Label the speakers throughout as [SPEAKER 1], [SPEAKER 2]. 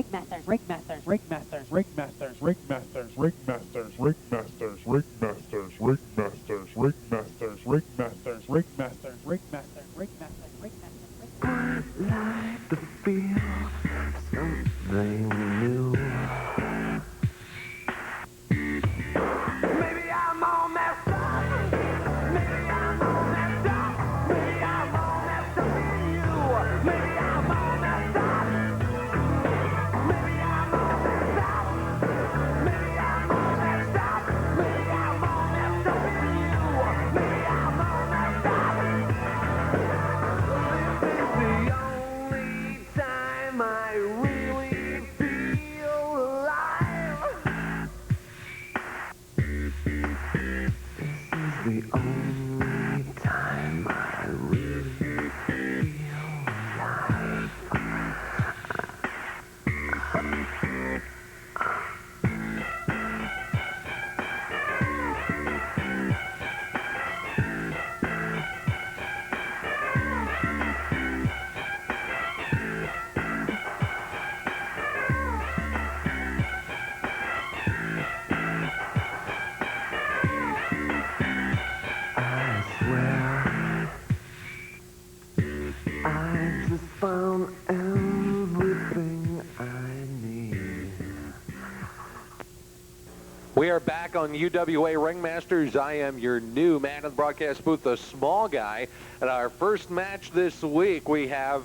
[SPEAKER 1] Ringmasters, Ringmasters, Ringmasters, Ringmasters, Ringmasters, Ringmasters, Ringmasters, Ringmasters, Ringmasters, Ringmasters, Ringmasters, Ringmasters, Ringmasters, Ringmasters, Ringmasters.
[SPEAKER 2] I'd like to feel something new. Maybe I'm all messed up. Maybe I'm all messed up. Maybe I'm all messed up in you. Maybe I'm all messed up. Maybe I'm all messed up. Maybe I'm all messed up. Maybe I'm all messed up in you. Maybe I'm all messed up. This is the only time I really feel alive. This is the only time I really feel alive. I swear I just found everything I need.
[SPEAKER 3] We are back on UWA Ringmasters. I am your new man in the broadcast booth, the small guy. At our first match this week, we have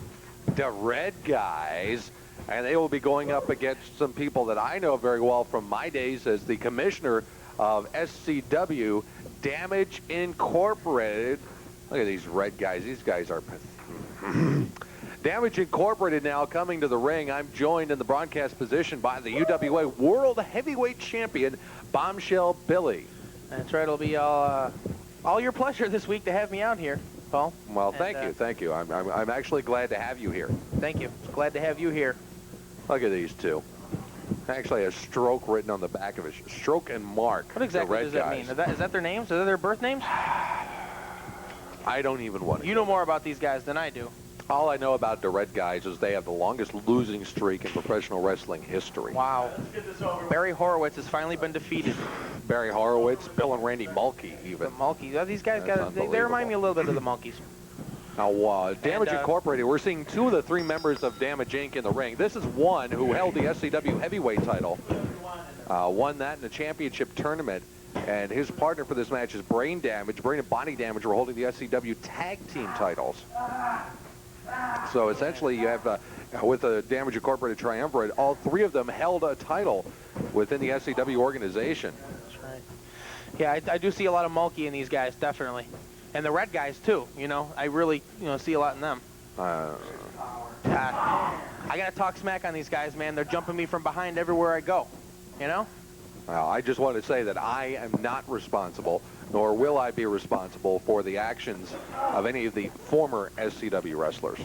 [SPEAKER 3] the Red Guys, and they will be going up against some people that I know very well from my days as the commissioner of SCW, Damage Incorporated. Look at these Red Guys. These guys are... Damage Incorporated now coming to the ring. I'm joined in the broadcast position by the UWA World Heavyweight Champion, Bombshell Billy.
[SPEAKER 4] That's right. It'll be all your pleasure this week to have me out here, Paul.
[SPEAKER 3] Well, thank you. I'm actually glad to have you here.
[SPEAKER 4] Thank you. Glad to have you here.
[SPEAKER 3] Look at these two. Actually, a stroke written on the back of it. Stroke and Mark.
[SPEAKER 4] What exactly does that mean? Is that their names? Is that their birth names?
[SPEAKER 3] I don't even want to.
[SPEAKER 4] You know more about these guys than I do.
[SPEAKER 3] All I know about the Red Guys is they have the longest losing streak in professional wrestling history.
[SPEAKER 4] Wow. Barry Horowitz has finally been defeated.
[SPEAKER 3] Barry Horowitz, Bill and Randy Mulkey, even.
[SPEAKER 4] The Mulkeys. These guys they remind me a little bit of the Monkeys.
[SPEAKER 3] Now, Damage Incorporated, we're seeing two of the three members of Damage Inc. in the ring. This is one who held the SCW heavyweight title, won that in the championship tournament, and his partner for this match is Brain Damage. Brain and Body Damage were holding the SCW tag team titles. So essentially you have, with the Damage Incorporated triumvirate, all three of them held a title within the SCW organization.
[SPEAKER 4] That's right. Yeah, I do see a lot of Mulkey in these guys, definitely. And the Red Guys, too. You know, I really, see a lot in them. I got to talk smack on these guys, man. They're jumping me from behind everywhere I go, you know?
[SPEAKER 3] Well, I just want to say that I am not responsible, nor will I be responsible for the actions of any of the former SCW wrestlers.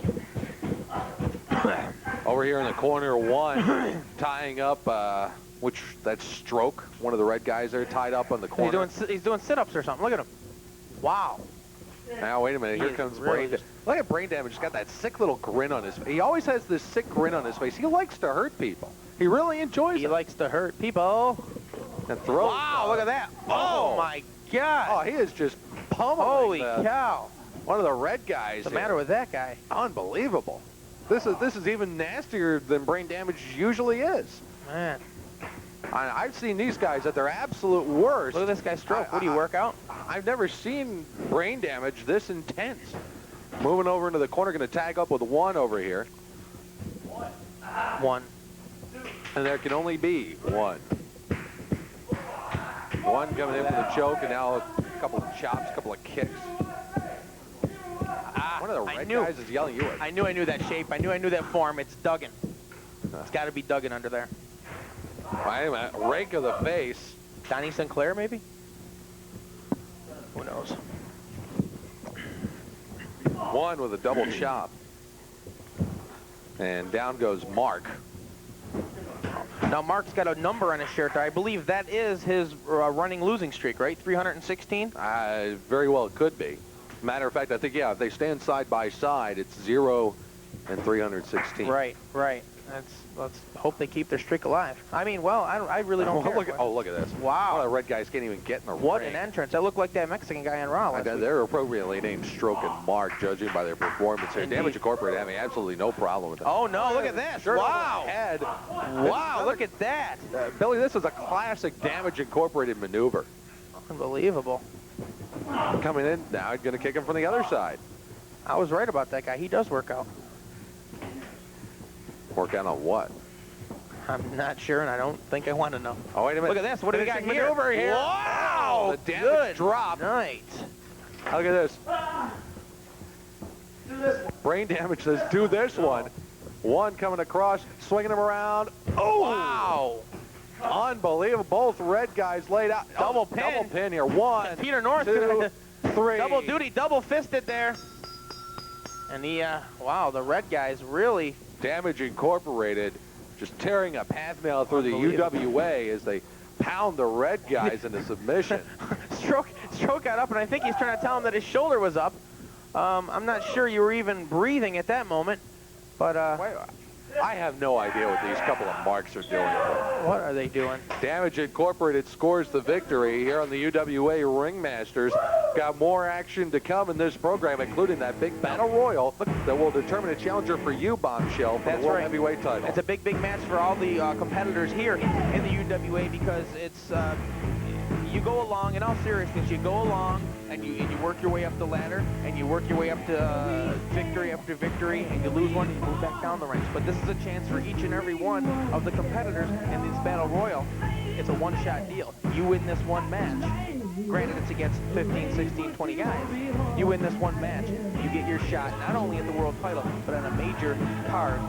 [SPEAKER 3] Over here in the corner, one tying up, that's Stroke, one of the Red Guys there, tied up on the corner.
[SPEAKER 4] He's doing sit-ups or something. Look at him. Wow.
[SPEAKER 3] Now, wait a minute. Here comes Brain Damage. Look at Brain Damage. He's got that sick little grin on his face. He always has this sick grin on his face. He likes to hurt people. He really enjoys it.
[SPEAKER 4] He likes to hurt people.
[SPEAKER 3] And throws.
[SPEAKER 4] Wow, look at that. Oh, my God.
[SPEAKER 3] Oh, he is just pummeling.
[SPEAKER 4] Holy cow.
[SPEAKER 3] One of the Red Guys.
[SPEAKER 4] What's the matter with that guy?
[SPEAKER 3] Unbelievable. This is even nastier than Brain Damage usually is.
[SPEAKER 4] Man.
[SPEAKER 3] I've seen these guys at their absolute worst.
[SPEAKER 4] Look at this guy Stroke. What do you work out?
[SPEAKER 3] I've never seen Brain Damage this intense. Moving over into the corner, going to tag up with one over here.
[SPEAKER 4] One.
[SPEAKER 3] And there can only be one. One coming in for the choke, and now a couple of chops, a couple of kicks. One of the Red Guys is yelling you at.
[SPEAKER 4] I knew that shape. I knew that form. It's Duggan. It's got to be Duggan under there.
[SPEAKER 3] Wait a minute. Rake of the face.
[SPEAKER 4] Donnie Sinclair, maybe? Who knows?
[SPEAKER 3] One with a double chop. And down goes Mark.
[SPEAKER 4] Now, Mark's got a number on his shirt there. I believe that is his running losing streak, right? 316?
[SPEAKER 3] Very well it could be. Matter of fact, I think, yeah, if they stand side by side, it's 0 and 316.
[SPEAKER 4] Right, right. Let's hope they keep their streak alive. I mean, well, I really don't care.
[SPEAKER 3] Look at this.
[SPEAKER 4] Wow.
[SPEAKER 3] One of the red guys can't even get in the
[SPEAKER 4] What
[SPEAKER 3] ring.
[SPEAKER 4] an entrance. That looked like that Mexican guy on Raw last week.
[SPEAKER 3] They're appropriately named Stroke and Mark, judging by their performance here.
[SPEAKER 4] Indeed.
[SPEAKER 3] Damage Incorporated having absolutely no problem with them.
[SPEAKER 4] Oh, no, look at this.
[SPEAKER 3] Shirt over
[SPEAKER 4] Wow.
[SPEAKER 3] the head.
[SPEAKER 4] Wow, look at that.
[SPEAKER 3] Billy, this is a classic Damage Incorporated maneuver.
[SPEAKER 4] Unbelievable.
[SPEAKER 3] Coming in now, going to kick him from the other side.
[SPEAKER 4] I was right about that guy. He does work out.
[SPEAKER 3] Work out on what?
[SPEAKER 4] I'm not sure, and I don't think I want to know.
[SPEAKER 3] Oh, wait a minute.
[SPEAKER 4] Look at this. What do we got
[SPEAKER 3] Finishing
[SPEAKER 4] here?
[SPEAKER 3] maneuver here.
[SPEAKER 4] Wow.
[SPEAKER 3] The damage
[SPEAKER 4] Good
[SPEAKER 3] drop.
[SPEAKER 4] night.
[SPEAKER 3] Look at this. Brain damage says, do this one. One coming across, swinging him around. Oh!
[SPEAKER 4] Wow.
[SPEAKER 3] Unbelievable. Both red guys laid out.
[SPEAKER 4] Double pin.
[SPEAKER 3] Double pin here. One,
[SPEAKER 4] Peter North.
[SPEAKER 3] 2, 3.
[SPEAKER 4] Double duty, double fisted there. And wow, the red guys really.
[SPEAKER 3] Damage Incorporated just tearing a path mail through the UWA as they pound the red guys into submission.
[SPEAKER 4] Stroke got up, and I think he's trying to tell him that his shoulder was up. I'm not sure you were even breathing at that moment, but
[SPEAKER 3] I have no idea what these couple of marks are doing.
[SPEAKER 4] what are they doing?
[SPEAKER 3] Damage Incorporated scores the victory here on the UWA Ringmasters. Got more action to come in this program, including that big battle royal that will determine a challenger for you, Bombshell, for the World Heavyweight title.
[SPEAKER 4] It's a big match for all the competitors here in the UWA because it's you go along, in all seriousness, you go along and you work your way up the ladder and you work your way up to victory after victory, and you lose one and you move back down the ranks. But this is a chance for each and every one of the competitors in this battle royal. It's a one-shot deal. You win this one match. Granted, it's against 15, 16, 20 guys. You win this one match, you get your shot not only at the world title, but on a major card.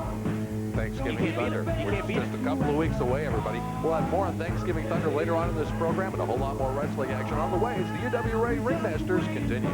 [SPEAKER 3] Thanksgiving Thunder,
[SPEAKER 4] You
[SPEAKER 3] which
[SPEAKER 4] can't
[SPEAKER 3] is
[SPEAKER 4] beat
[SPEAKER 3] just a couple of weeks away, everybody. We'll have more on Thanksgiving Thunder later on in this program, and a whole lot more wrestling action on the way as the UWA Ringmasters continue.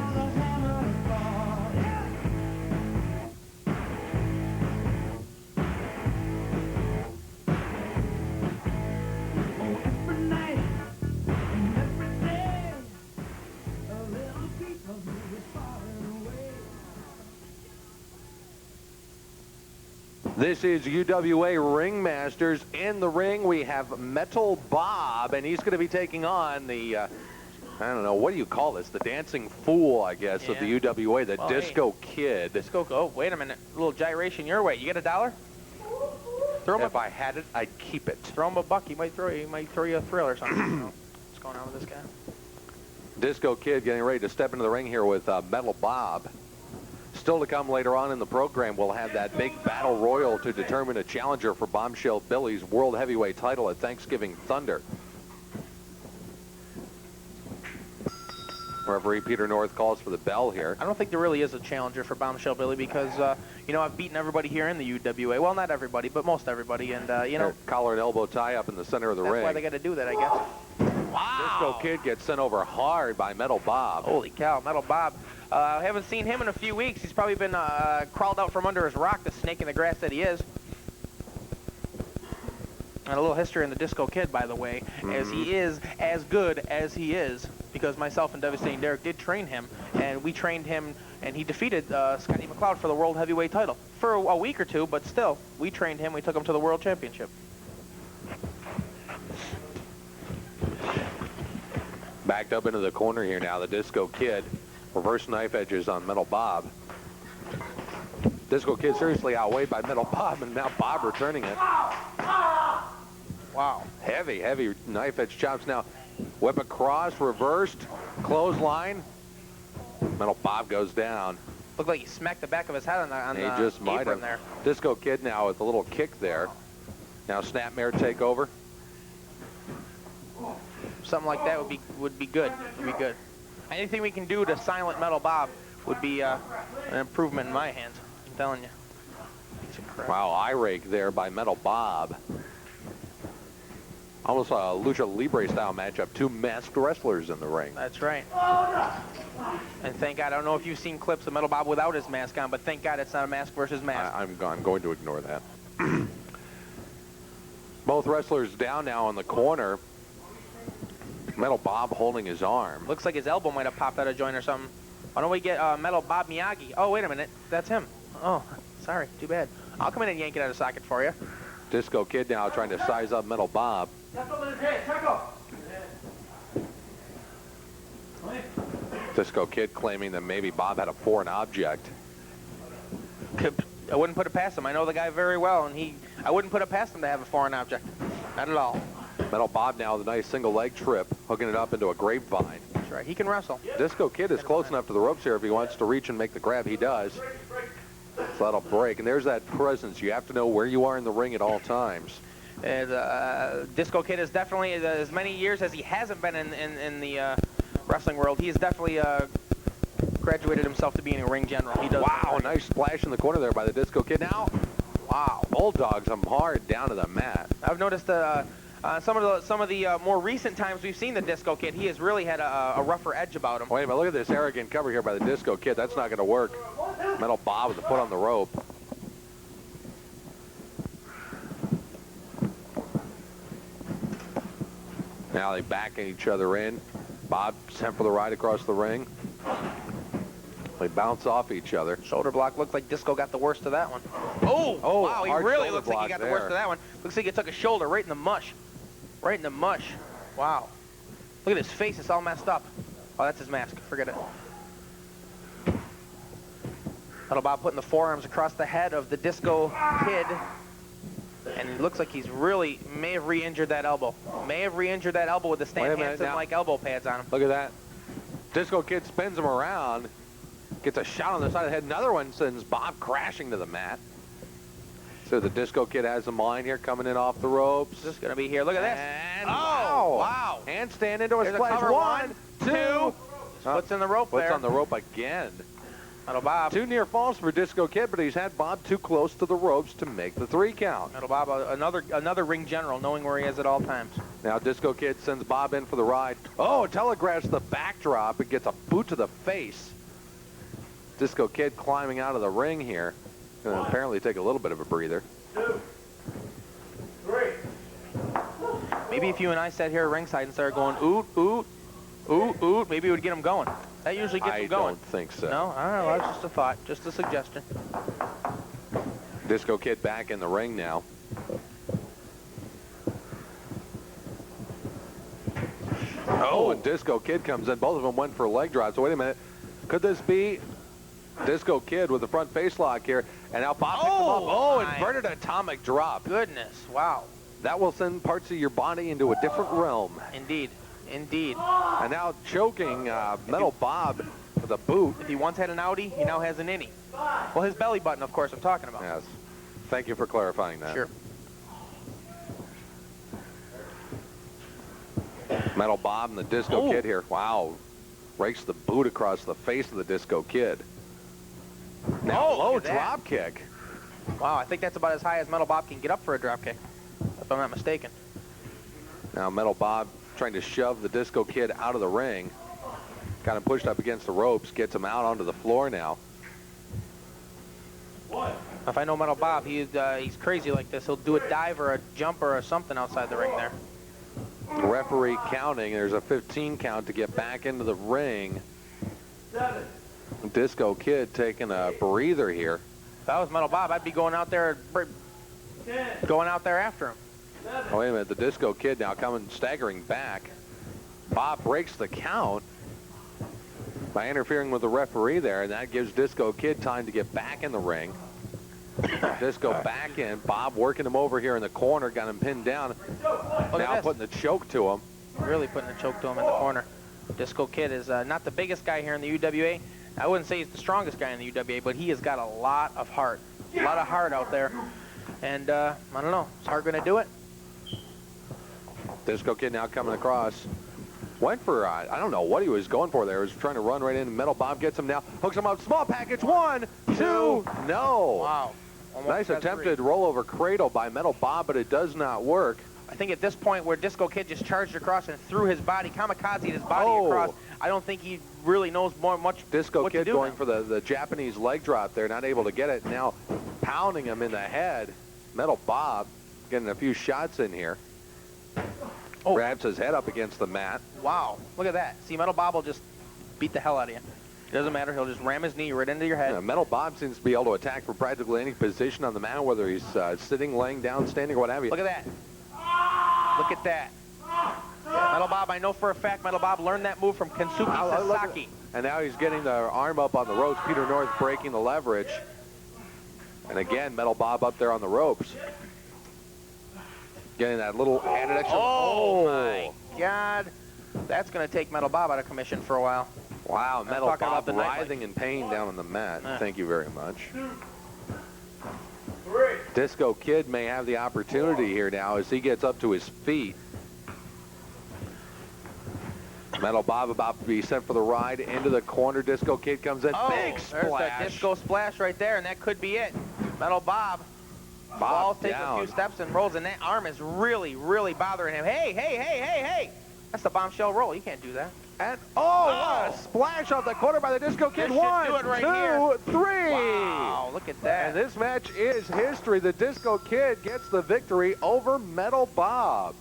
[SPEAKER 3] This is UWA Ringmasters. In the ring, we have Metal Bob, and he's going to be taking on the, I don't know, what do you call this? The dancing fool, I guess, of the UWA, the Disco Kid.
[SPEAKER 4] Oh, wait a minute. A little gyration your way. You get $1? Throw him
[SPEAKER 3] If I had it, I'd keep it.
[SPEAKER 4] Throw him a buck. He might throw you a thrill or something. I don't know what's going on with this guy?
[SPEAKER 3] Disco Kid getting ready to step into the ring here with Metal Bob. Still to come later on in the program, we'll have that big battle royal to determine a challenger for Bombshell Billy's World Heavyweight title at Thanksgiving Thunder. Referee Peter North calls for the bell here.
[SPEAKER 4] I don't think there really is a challenger for Bombshell Billy because, you know, I've beaten everybody here in the UWA. Well, not everybody, but most everybody. And, you know,
[SPEAKER 3] collar and elbow tie up in the center of the
[SPEAKER 4] that's
[SPEAKER 3] ring.
[SPEAKER 4] why they got to do that, I guess. Wow.
[SPEAKER 3] Disco Kid gets sent over hard by Metal Bob.
[SPEAKER 4] Holy cow, Metal Bob. I haven't seen him in a few weeks. He's probably been crawled out from under his rock, the snake in the grass that he is. And a little history on the Disco Kid, by the way, as he is as good as he is, because myself and Devastating Derek did train him, and we trained him, and he defeated Scotty McLeod for the World Heavyweight title for a week or two, but still, we trained him, we took him to the World Championship.
[SPEAKER 3] Backed up into the corner here now, the Disco Kid. Reverse knife edges on Metal Bob. Disco Kid seriously outweighed by Metal Bob, and now Bob returning it.
[SPEAKER 4] Wow.
[SPEAKER 3] Heavy, heavy knife edge chops now. Whip across, reversed, clothesline. Metal Bob goes down.
[SPEAKER 4] Looked like he smacked the back of his head on
[SPEAKER 3] He
[SPEAKER 4] the
[SPEAKER 3] just might
[SPEAKER 4] apron
[SPEAKER 3] have.
[SPEAKER 4] there.
[SPEAKER 3] Disco Kid now with a little kick there. Now snapmare takeover.
[SPEAKER 4] Something like that would be good. Anything we can do to silent Metal Bob would be an improvement in my hands. I'm telling you. Piece of crap.
[SPEAKER 3] Wow, eye rake there by Metal Bob. Almost a Lucha Libre style matchup. Two masked wrestlers in the ring.
[SPEAKER 4] That's right. And thank God, I don't know if you've seen clips of Metal Bob without his mask on, but thank God it's not a mask versus mask.
[SPEAKER 3] I'm going to ignore that. Both wrestlers down now in the corner. Metal Bob holding his arm.
[SPEAKER 4] Looks like his elbow might have popped out of joint or something. Why don't we get Metal Bob Miyagi? Oh, wait a minute. That's him. Oh, sorry. Too bad. I'll come in and yank it out of socket for you.
[SPEAKER 3] Disco Kid now trying to size up Metal Bob. Disco Kid claiming that maybe Bob had a foreign object.
[SPEAKER 4] I wouldn't put it past him. I know the guy very well, and I wouldn't put it past him to have a foreign object. Not at all.
[SPEAKER 3] Metal Bob now with a nice single leg trip, hooking it up into a grapevine.
[SPEAKER 4] That's right. He can wrestle.
[SPEAKER 3] Disco Kid is close enough to the ropes here. If he wants to reach and make the grab, he does. So that'll break. And there's that presence. You have to know where you are in the ring at all times.
[SPEAKER 4] And, Disco Kid is definitely, as many years as he hasn't been in the wrestling world, he has definitely graduated himself to being a ring general. He does.
[SPEAKER 3] Wow, nice splash in the corner there by the Disco Kid. Now, wow, bulldogs him hard down to the mat.
[SPEAKER 4] I've noticed some of the more recent times we've seen the Disco Kid, he has really had a rougher edge about him.
[SPEAKER 3] Wait a minute, look at this arrogant cover here by the Disco Kid. That's not going to work. Metal Bob with the foot on the rope. Now they back each other in. Bob sent for the ride across the ring. They bounce off each other.
[SPEAKER 4] Shoulder block. Looks like Disco got the worst of that one. Oh, wow, he really looks like he got the worst of that one. Looks like he took a shoulder right in the mush. Right in the mush. Wow. Look at his face. It's all messed up. Oh, that's his mask. Forget it. Metal Bob putting the forearms across the head of the Disco Kid. And it looks like he's really may have re-injured that elbow. May have re-injured that elbow with the Stan Hansen-like elbow pads on him.
[SPEAKER 3] Look at that. Disco Kid spins him around. Gets a shot on the side of the head. Another one sends Bob crashing to the mat. So the Disco Kid has a line here coming in off the ropes.
[SPEAKER 4] This is going to be here. Look at this.
[SPEAKER 3] And wow. Handstand into a splash. One, two.
[SPEAKER 4] Splits in the rope there.
[SPEAKER 3] Splits on the rope again.
[SPEAKER 4] Metal Bob.
[SPEAKER 3] 2 near falls for Disco Kid, but he's had Bob too close to the ropes to make the 3 count.
[SPEAKER 4] Metal Bob, another ring general, knowing where he is at all times.
[SPEAKER 3] Now Disco Kid sends Bob in for the ride. Oh, telegraphs the backdrop and gets a boot to the face. Disco Kid climbing out of the ring here. Gonna apparently take a little bit of a breather.
[SPEAKER 2] 2, 3.
[SPEAKER 4] Maybe if you and I sat here at ringside and started going oot, oot, oot, oot, maybe it would get him going. That usually gets him going.
[SPEAKER 3] I don't think so.
[SPEAKER 4] No? I don't know. That's just a thought. Just a suggestion.
[SPEAKER 3] Disco Kid back in the ring now. Oh, and Disco Kid comes in. Both of them went for leg drops. So wait a minute. Could this be Disco Kid with the front face lock here? And now Bob picks him up. Oh, inverted atomic drop.
[SPEAKER 4] Goodness. Wow.
[SPEAKER 3] That will send parts of your body into a different realm.
[SPEAKER 4] Indeed. Indeed.
[SPEAKER 3] And now choking Metal Bob with a boot.
[SPEAKER 4] If he once had an outie, he now has an innie. Well, his belly button, of course, I'm talking about.
[SPEAKER 3] Yes. Thank you for clarifying that.
[SPEAKER 4] Sure.
[SPEAKER 3] Metal Bob and the Disco Kid here. Wow. Rakes the boot across the face of the Disco Kid. Now low drop kick.
[SPEAKER 4] Wow, I think that's about as high as Metal Bob can get up for a drop kick, if I'm not mistaken.
[SPEAKER 3] Now Metal Bob trying to shove the Disco Kid out of the ring. Kind of pushed up against the ropes, gets him out onto the floor now.
[SPEAKER 4] If I know Metal Bob, he's crazy like this. He'll do a dive or a jump or something outside the ring there.
[SPEAKER 3] Referee counting. There's a 15 count to get back into the ring.
[SPEAKER 2] 7.
[SPEAKER 3] Disco Kid taking a breather here.
[SPEAKER 4] If I was Metal Bob, I'd be going out there after him.
[SPEAKER 3] Oh, wait a minute. The Disco Kid now coming, staggering back. Bob breaks the count by interfering with the referee there, and that gives Disco Kid time to get back in the ring. Disco back in. Bob working him over here in the corner, got him pinned down. Now putting the choke to him.
[SPEAKER 4] Really putting the choke to him in the corner. Disco Kid is not the biggest guy here in the UWA. I wouldn't say he's the strongest guy in the UWA, but he has got a lot of heart. A lot of heart out there. And I don't know. Is Hart going to do it?
[SPEAKER 3] Disco Kid now coming across. Went for, I don't know what he was going for there. He was trying to run right in. Metal Bob gets him now. Hooks him up. Small package. 1, 2. No.
[SPEAKER 4] Wow.
[SPEAKER 3] Nice attempted rollover cradle by Metal Bob, but it does not work.
[SPEAKER 4] I think at this point where Disco Kid just charged across and threw his body, kamikazed his body across, I don't think he really knows much
[SPEAKER 3] Disco
[SPEAKER 4] what
[SPEAKER 3] Kid
[SPEAKER 4] to do
[SPEAKER 3] going
[SPEAKER 4] now.
[SPEAKER 3] for the Japanese leg drop there, not able to get it. Now pounding him in the head. Metal Bob getting a few shots in here. Grabs his head up against the mat.
[SPEAKER 4] Wow. Look at that. See, Metal Bob will just beat the hell out of you. Doesn't matter. He'll just ram his knee right into your head.
[SPEAKER 3] Yeah, Metal Bob seems to be able to attack from practically any position on the mat, whether he's sitting, laying down, standing, or what have you.
[SPEAKER 4] Look at that. Look at that. Metal Bob, I know for a fact Metal Bob learned that move from Kensuke Sasaki.
[SPEAKER 3] And now he's getting the arm up on the ropes. Peter North breaking the leverage. And again, Metal Bob up there on the ropes. Getting that little added extra.
[SPEAKER 4] Oh my God. That's going to take Metal Bob out of commission for a while.
[SPEAKER 3] Wow, Metal
[SPEAKER 4] talking
[SPEAKER 3] Bob
[SPEAKER 4] about the night
[SPEAKER 3] writhing in pain down on the mat.
[SPEAKER 4] Yeah.
[SPEAKER 3] Thank you very much. Disco Kid may have the opportunity here now as he gets up to his feet. Metal Bob about to be sent for the ride into the corner. Disco Kid comes in.
[SPEAKER 4] Oh,
[SPEAKER 3] Big
[SPEAKER 4] there's
[SPEAKER 3] splash.
[SPEAKER 4] that disco splash right there, and that could be it. Metal Bob falls, takes a few steps and rolls, and that arm is really, really bothering him. Hey, hey, hey, hey, hey. That's the bombshell roll. You can't do that.
[SPEAKER 3] And what a splash off the corner by the Disco Kid.
[SPEAKER 4] This should
[SPEAKER 3] 1,
[SPEAKER 4] do it right
[SPEAKER 3] 2, 3.
[SPEAKER 4] Wow, look at that.
[SPEAKER 3] And this match is history. The Disco Kid gets the victory over Metal Bob.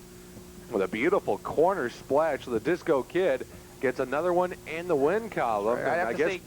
[SPEAKER 3] With a beautiful corner splash, the Disco Kid gets another one in the win column. And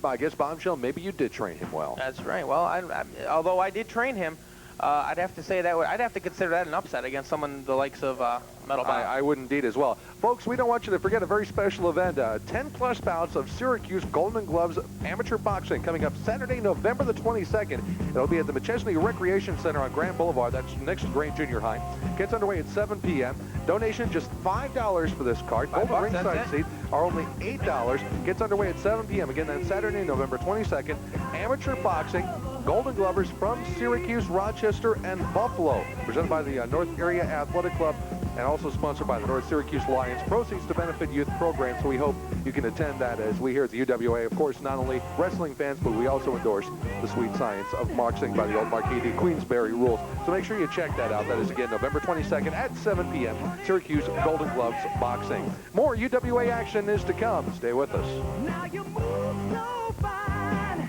[SPEAKER 3] I guess Bombshell, maybe you did train him well.
[SPEAKER 4] That's right. Well, although I did train him, I'd have to say that I'd have to consider that an upset against someone the likes of Metal Bob.
[SPEAKER 3] I would indeed as well. Folks, we don't want you to forget a very special event. 10-plus bouts of Syracuse Golden Gloves amateur boxing coming up Saturday, November the 22nd. It'll be at the McChesney Recreation Center on Grand Boulevard. That's next to Grand Junior High. Gets underway at 7 p.m. Donation just $5 for this card. Golden ringside seats are only $8. Gets underway at 7 p.m. Again, that's Saturday, November 22nd. Amateur boxing, Golden Glovers from Syracuse, Rochester, and Buffalo. Presented by the North Area Athletic Club and also sponsored by the North Syracuse Alliance. Proceeds to benefit youth programs, so we hope you can attend that as we here at the UWA, of course, not only wrestling fans, but we also endorse the sweet science of boxing by the old Marquis de Queensberry rules. So make sure you check that out. That is, again, November 22nd at 7 p.m. Syracuse Golden Gloves Boxing. More UWA action is to come. Stay with us.
[SPEAKER 2] Now you move so fine.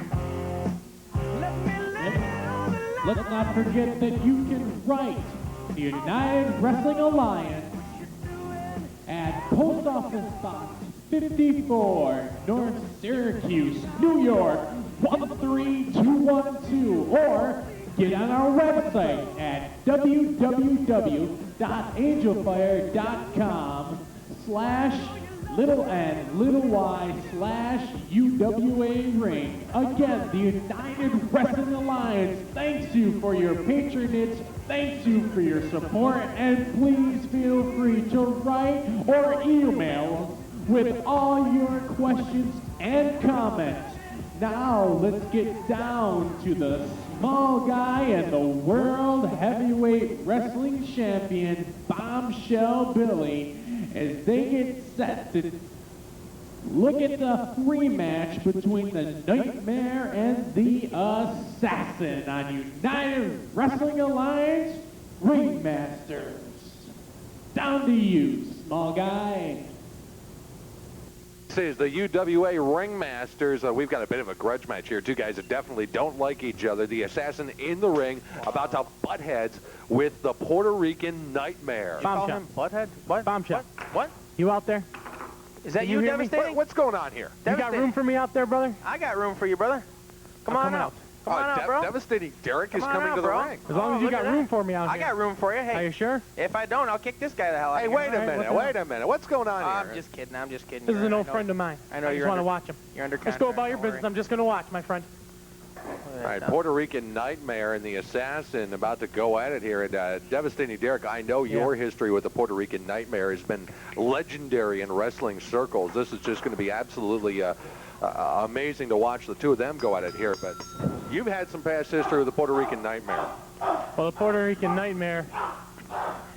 [SPEAKER 2] Let me lay on the line.
[SPEAKER 1] Let's not forget that you can write the United Wrestling Alliance at Post Office Box 54, North Syracuse, New York, 13212, or get on our website at www.angelfire.com/y/UWA Ring. Again, the United Wrestling Alliance thanks you for your patronage, thanks you for your support, and please feel free to write or email with all your questions and comments. Now let's get down to the small guy and the World Heavyweight Wrestling Champion, Bombshell Billy, as they get set to look at the rematch between the Nightmare and the Assassin on United Wrestling Alliance Ringmasters. Down to you, small guy.
[SPEAKER 3] This is the UWA Ringmasters. We've got a bit of a grudge match here. Two guys that definitely don't like each other. The Assassin in the ring, about to butt heads with the Puerto Rican Nightmare.
[SPEAKER 4] Bombshell. Butthead? What?
[SPEAKER 5] Bombshell.
[SPEAKER 4] What?
[SPEAKER 5] You out there?
[SPEAKER 4] Is that
[SPEAKER 5] Can
[SPEAKER 4] you,
[SPEAKER 5] you hear me?
[SPEAKER 4] Devastating?
[SPEAKER 3] What's going on here?
[SPEAKER 5] You got room for me out there, brother?
[SPEAKER 4] I got room for you, brother. Come on
[SPEAKER 5] coming
[SPEAKER 4] out.
[SPEAKER 5] out.
[SPEAKER 4] Come on out, bro.
[SPEAKER 3] Devastating Derek is
[SPEAKER 4] Come on
[SPEAKER 3] coming
[SPEAKER 4] out,
[SPEAKER 3] to the
[SPEAKER 4] bro.
[SPEAKER 3] ring.
[SPEAKER 5] As long as you
[SPEAKER 4] look
[SPEAKER 5] got
[SPEAKER 4] at
[SPEAKER 5] room
[SPEAKER 4] that.
[SPEAKER 5] for me out
[SPEAKER 4] I
[SPEAKER 5] here.
[SPEAKER 4] got room for you.
[SPEAKER 5] Are
[SPEAKER 4] Hey,
[SPEAKER 5] you sure?
[SPEAKER 4] if I don't, I'll kick this guy the hell out
[SPEAKER 3] Hey,
[SPEAKER 4] of
[SPEAKER 3] wait a
[SPEAKER 5] Alright,
[SPEAKER 3] minute,
[SPEAKER 5] what's
[SPEAKER 3] wait a minute. What's going on
[SPEAKER 4] I'm
[SPEAKER 3] here?
[SPEAKER 4] just kidding. I'm just kidding.
[SPEAKER 5] This is an
[SPEAKER 4] I
[SPEAKER 5] old
[SPEAKER 4] know-
[SPEAKER 5] friend of mine.
[SPEAKER 4] I know
[SPEAKER 5] I
[SPEAKER 4] you're
[SPEAKER 5] just want to
[SPEAKER 4] under-
[SPEAKER 5] watch him.
[SPEAKER 4] You're under
[SPEAKER 5] Let's go
[SPEAKER 4] contract,
[SPEAKER 5] about your
[SPEAKER 4] don't
[SPEAKER 5] business.
[SPEAKER 4] worry.
[SPEAKER 5] I'm just going to watch, my friend.
[SPEAKER 3] All right, Puerto Rican Nightmare and the Assassin about to go at it here. And Devastating Derek, I know your history with the Puerto Rican Nightmare has been legendary in wrestling circles. This is just going to be absolutely amazing to watch the two of them go at it here. But you've had some past history with the Puerto Rican Nightmare.
[SPEAKER 5] Well, the Puerto Rican Nightmare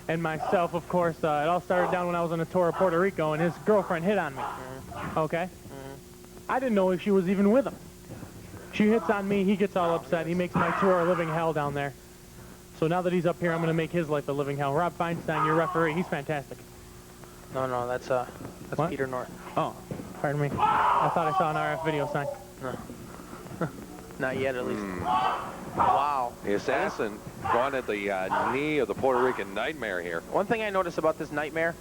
[SPEAKER 5] and myself, of course, it all started down when I was on a tour of Puerto Rico, and his girlfriend hit on me. Okay? I didn't know if she was even with him. She hits on me, he gets all upset. He makes my tour a living hell down there. So now that he's up here, I'm going to make his life a living hell. Rob Feinstein, your referee, he's fantastic.
[SPEAKER 4] No, that's
[SPEAKER 5] What?
[SPEAKER 4] Peter North.
[SPEAKER 5] Oh, pardon me. I thought I saw an RF video sign.
[SPEAKER 4] No. Not yet, at least. Wow.
[SPEAKER 3] The Assassin going at the knee of the Puerto Rican Nightmare here.
[SPEAKER 4] One thing I notice about this Nightmare,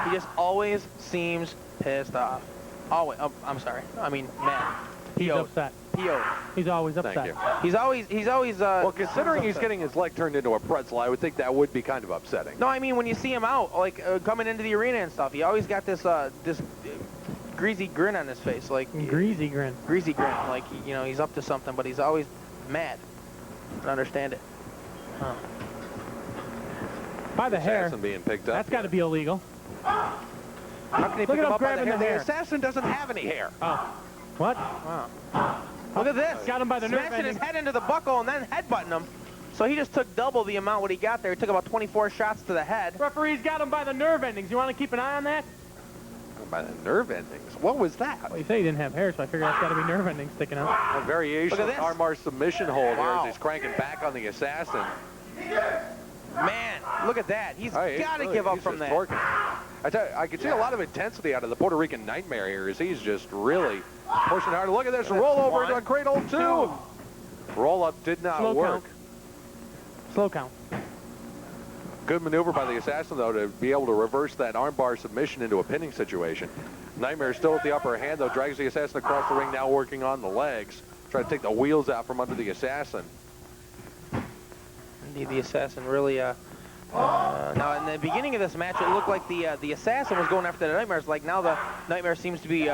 [SPEAKER 4] he just always seems pissed off. Always. Oh, I'm sorry. I mean, mad.
[SPEAKER 5] He's upset. He's always upset.
[SPEAKER 3] Thank you.
[SPEAKER 4] He's always.
[SPEAKER 3] Well, considering he's getting his leg turned into a pretzel, I would think that would be kind of upsetting.
[SPEAKER 4] No, I mean when you see him out, like coming into the arena and stuff, he always got this greasy grin on his face, like
[SPEAKER 5] Greasy grin.
[SPEAKER 4] greasy grin, like he's up to something, but he's always mad. I don't understand it. Huh.
[SPEAKER 5] By the hair.
[SPEAKER 3] Assassin being picked up.
[SPEAKER 5] That's got to be illegal.
[SPEAKER 3] How can he pick
[SPEAKER 5] Look at
[SPEAKER 3] him
[SPEAKER 5] him
[SPEAKER 3] up by
[SPEAKER 5] grabbing the
[SPEAKER 3] The
[SPEAKER 5] hair.
[SPEAKER 3] assassin doesn't have any hair.
[SPEAKER 5] Oh. What?
[SPEAKER 4] Wow. Look at this.
[SPEAKER 5] Got him by the nerve
[SPEAKER 4] Smashing his
[SPEAKER 5] ending.
[SPEAKER 4] head into the buckle and then headbutting him. So he just took double the amount what he got there. He took about 24 shots to the head.
[SPEAKER 5] Referee's got him by the nerve endings. You want to keep an eye on that?
[SPEAKER 3] By the nerve endings. What was that?
[SPEAKER 5] Well, you say he didn't have hair, so I figure that's got to be nerve endings sticking out.
[SPEAKER 3] A variation
[SPEAKER 4] Look
[SPEAKER 3] of
[SPEAKER 4] at this.
[SPEAKER 3] armbar submission hold here
[SPEAKER 4] Wow.
[SPEAKER 3] as he's cranking back on the assassin.
[SPEAKER 4] Man, look at that. He's
[SPEAKER 3] Oh,
[SPEAKER 4] got to
[SPEAKER 3] really-
[SPEAKER 4] give up
[SPEAKER 3] he's
[SPEAKER 4] from
[SPEAKER 3] just
[SPEAKER 4] that.
[SPEAKER 3] torquing. I tell you, I can see a lot of intensity out of the Puerto Rican Nightmare here as he's just really pushing hard. Look at this roll over into a cradle two. Roll up did not
[SPEAKER 5] Slow
[SPEAKER 3] work.
[SPEAKER 5] count. Slow count.
[SPEAKER 3] Good maneuver by the assassin though to be able to reverse that armbar submission into a pinning situation. Nightmare still with the upper hand though, drags the assassin across the ring, now working on the legs. Trying to take the wheels out from under the assassin.
[SPEAKER 4] Indeed, the assassin really. Now, in the beginning of this match, it looked like the assassin was going after the Nightmare's leg. Now the Nightmare seems to be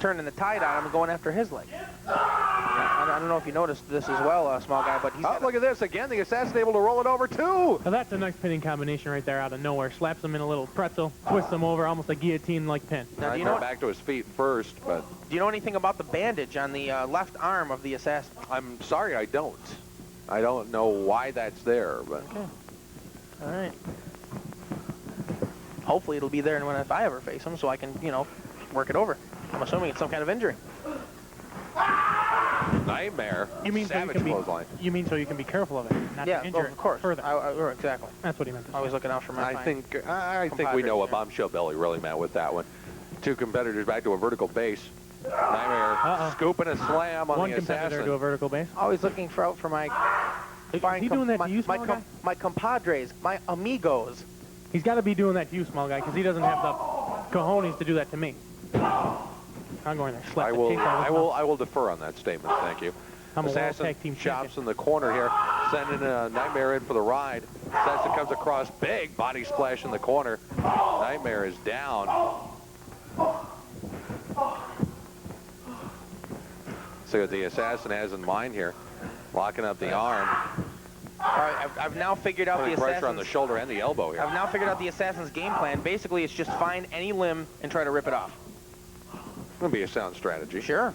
[SPEAKER 4] turning the tide on him and going after his leg. I don't know if you noticed this as well, small guy, but he's.
[SPEAKER 3] Oh, look at this again. The assassin able to roll it over too.
[SPEAKER 5] Now that's a nice pinning combination right there out of nowhere. Slaps him in a little pretzel, twists him over, almost a guillotine-like pin.
[SPEAKER 4] Now, do you
[SPEAKER 3] Nightmare
[SPEAKER 4] know
[SPEAKER 3] back to his feet first, but
[SPEAKER 4] Do you know anything about the bandage on the left arm of the assassin?
[SPEAKER 3] I'm sorry, I don't. I don't know why that's there, but
[SPEAKER 4] Okay. All right. Hopefully it'll be there when if I ever face him, so I can, work it over. I'm assuming it's some kind of injury.
[SPEAKER 3] Nightmare.
[SPEAKER 5] You mean so you
[SPEAKER 3] Savage
[SPEAKER 5] can be?
[SPEAKER 3] clothesline.
[SPEAKER 5] You mean so you can be careful of it, not
[SPEAKER 4] Yeah,
[SPEAKER 5] to injure
[SPEAKER 4] of course.
[SPEAKER 5] it further.
[SPEAKER 4] Exactly.
[SPEAKER 5] That's what he meant to say.
[SPEAKER 4] Always looking out for my
[SPEAKER 3] I
[SPEAKER 4] fine
[SPEAKER 3] think we know what
[SPEAKER 4] compadres
[SPEAKER 3] Bombshell Belly really meant with that one. Two competitors back to a vertical base. Nightmare scooping a slam on
[SPEAKER 5] One
[SPEAKER 3] the
[SPEAKER 5] competitor
[SPEAKER 3] assassin.
[SPEAKER 5] to a vertical base.
[SPEAKER 4] Always looking out for my
[SPEAKER 5] Is
[SPEAKER 4] fine
[SPEAKER 5] he doing that
[SPEAKER 4] my,
[SPEAKER 5] to you,
[SPEAKER 4] my,
[SPEAKER 5] small guy?
[SPEAKER 4] my compadres, my amigos.
[SPEAKER 5] He's got to be doing that to you, small guy, because he doesn't have the cojones to do that to me. I'm going there. Slap
[SPEAKER 3] I
[SPEAKER 5] the
[SPEAKER 3] will,
[SPEAKER 5] tape out of his mouth.
[SPEAKER 3] I will defer on that statement. Thank you.
[SPEAKER 5] I'm a world
[SPEAKER 3] Assassin
[SPEAKER 5] tag team
[SPEAKER 3] chops
[SPEAKER 5] champion.
[SPEAKER 3] in the corner here, sending Nightmare in for the ride. Assassin comes across, big body splash in the corner. Nightmare is down. See what the assassin has in mind here, locking up the arm,
[SPEAKER 4] All right, I've now figured out the
[SPEAKER 3] putting pressure on the
[SPEAKER 4] assassin's.
[SPEAKER 3] shoulder and the elbow here.
[SPEAKER 4] I've now figured out the assassin's game plan. Basically, it's just find any limb and try to rip it off.
[SPEAKER 3] Gonna be a sound strategy.
[SPEAKER 4] Sure.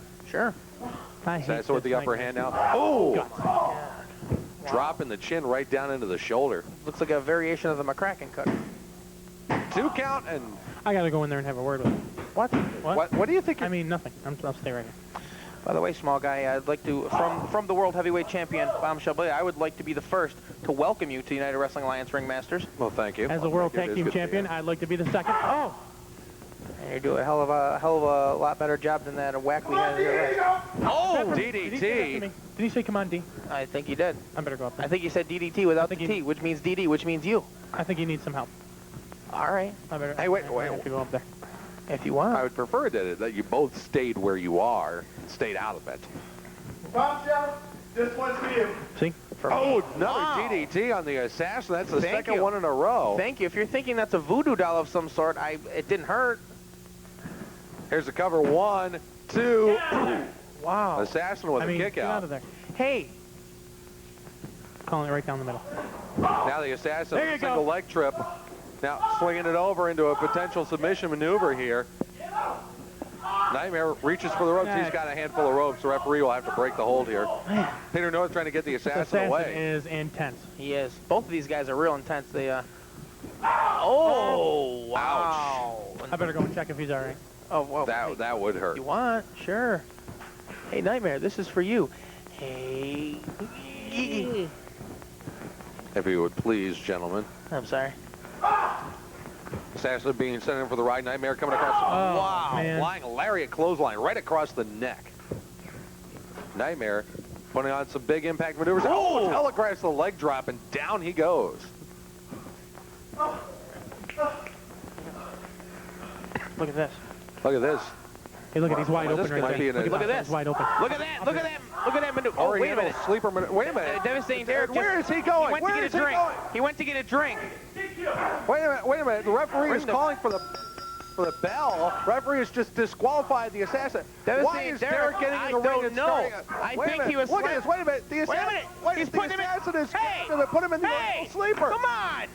[SPEAKER 5] I hate
[SPEAKER 3] Assassin with
[SPEAKER 5] this
[SPEAKER 3] the upper
[SPEAKER 5] Nightmare.
[SPEAKER 3] hand now. Oh,
[SPEAKER 5] Guts.
[SPEAKER 3] dropping the chin right down into the shoulder.
[SPEAKER 4] Looks like a variation of the McCracken cut.
[SPEAKER 3] 2 count and
[SPEAKER 5] I got to go in there and have a word with him.
[SPEAKER 4] What?
[SPEAKER 3] what do you think?
[SPEAKER 5] I mean, nothing. I'll stay right here.
[SPEAKER 4] By the way, small guy, I'd like to, from the World Heavyweight Champion, Bombshell Billy, I would like to be the first to welcome you to United Wrestling Alliance Ringmasters.
[SPEAKER 3] Well, thank you.
[SPEAKER 5] As a
[SPEAKER 3] Well,
[SPEAKER 5] world
[SPEAKER 3] thank you.
[SPEAKER 5] tag
[SPEAKER 3] It is
[SPEAKER 5] team
[SPEAKER 3] good to be
[SPEAKER 5] champion,
[SPEAKER 3] here.
[SPEAKER 5] I'd like to be the second. Oh!
[SPEAKER 4] And you do a hell of a lot better job than that whack we had here last.
[SPEAKER 3] Oh,
[SPEAKER 5] Did he say that to
[SPEAKER 3] DDT.
[SPEAKER 5] me? Did he say, come on, D?
[SPEAKER 4] I think you did.
[SPEAKER 5] I better go up there.
[SPEAKER 4] I think you said DDT without the
[SPEAKER 5] think you-
[SPEAKER 4] T, which means DD, which means you.
[SPEAKER 5] I think he needs some help.
[SPEAKER 4] All right,
[SPEAKER 5] I better.
[SPEAKER 3] Hey, wait.
[SPEAKER 5] I have to go up there.
[SPEAKER 4] if you want.
[SPEAKER 3] I would prefer that you both stayed where you are, stayed out of it.
[SPEAKER 2] Bombshell, this one's for you.
[SPEAKER 5] See?
[SPEAKER 3] Oh, another
[SPEAKER 4] Wow.
[SPEAKER 3] DDT on the assassin. That's the
[SPEAKER 4] Thank
[SPEAKER 3] second
[SPEAKER 4] you.
[SPEAKER 3] one in a row.
[SPEAKER 4] Thank you. If you're thinking that's a voodoo doll of some sort, it didn't hurt.
[SPEAKER 3] Here's the cover. 1, 2.
[SPEAKER 4] Wow.
[SPEAKER 3] Assassin with
[SPEAKER 5] I mean,
[SPEAKER 3] a kick
[SPEAKER 5] get out
[SPEAKER 3] out.
[SPEAKER 5] of there.
[SPEAKER 4] Hey,
[SPEAKER 5] Calling it right down the middle.
[SPEAKER 3] Now the assassin
[SPEAKER 5] There you
[SPEAKER 3] with a single
[SPEAKER 5] go.
[SPEAKER 3] leg trip. Now slinging it over into a potential submission maneuver here. Nightmare reaches for the ropes. He's got a handful of ropes. The referee will have to break the hold here. Peter North trying to get the
[SPEAKER 5] This
[SPEAKER 3] assassin
[SPEAKER 5] assassin
[SPEAKER 3] away.
[SPEAKER 5] is intense.
[SPEAKER 4] he is. Both of these guys are real intense. They, Oh, wow.
[SPEAKER 5] I better go and check if he's all right.
[SPEAKER 4] Oh, well, hey,
[SPEAKER 3] That would hurt.
[SPEAKER 4] you want? Sure. Hey, Nightmare, this is for you. Hey.
[SPEAKER 3] If you would please, gentlemen.
[SPEAKER 4] I'm sorry.
[SPEAKER 3] Assassin being sent in for the ride. Nightmare coming across.
[SPEAKER 5] Oh,
[SPEAKER 3] Wow.
[SPEAKER 5] man.
[SPEAKER 3] Flying a lariat clothesline right across the neck. Nightmare putting on some big impact maneuvers. Oh, telegraphs the leg drop, and down he goes.
[SPEAKER 4] Look at this.
[SPEAKER 3] Look at this.
[SPEAKER 5] Hey, look at he's wide
[SPEAKER 3] Well,
[SPEAKER 5] open
[SPEAKER 3] this
[SPEAKER 5] right
[SPEAKER 3] might be
[SPEAKER 5] there.
[SPEAKER 3] an-
[SPEAKER 4] Look at this.
[SPEAKER 5] He's wide open.
[SPEAKER 4] Look at that. Look at that. Look at that maneuver. Oh,
[SPEAKER 3] Or
[SPEAKER 4] wait a minute.
[SPEAKER 3] Sleeper minute. Wait a minute.
[SPEAKER 4] Devastating Derek.
[SPEAKER 3] Where
[SPEAKER 4] just-
[SPEAKER 3] is he going?
[SPEAKER 4] He went
[SPEAKER 3] Where
[SPEAKER 4] to get
[SPEAKER 3] is
[SPEAKER 4] a
[SPEAKER 3] he
[SPEAKER 4] drink.
[SPEAKER 3] going?
[SPEAKER 4] He went to get a drink.
[SPEAKER 3] Wait a minute. The referee is
[SPEAKER 4] Bring the-
[SPEAKER 3] calling for the bell. Referee has just disqualified the assassin. Why
[SPEAKER 4] Devastating
[SPEAKER 3] is Derek getting in the ring and starting?
[SPEAKER 4] I
[SPEAKER 3] Wait a
[SPEAKER 4] think
[SPEAKER 3] minute.
[SPEAKER 4] he was.
[SPEAKER 3] Look at this. Wait a minute. The
[SPEAKER 4] Wait a
[SPEAKER 3] assassin.
[SPEAKER 4] minute.
[SPEAKER 3] Wait,
[SPEAKER 4] He's
[SPEAKER 3] the
[SPEAKER 4] putting him in.
[SPEAKER 3] assassin is
[SPEAKER 4] Hey!
[SPEAKER 3] going to put him in the
[SPEAKER 4] Hey!
[SPEAKER 3] sleeper.
[SPEAKER 4] Come on.
[SPEAKER 3] Hey,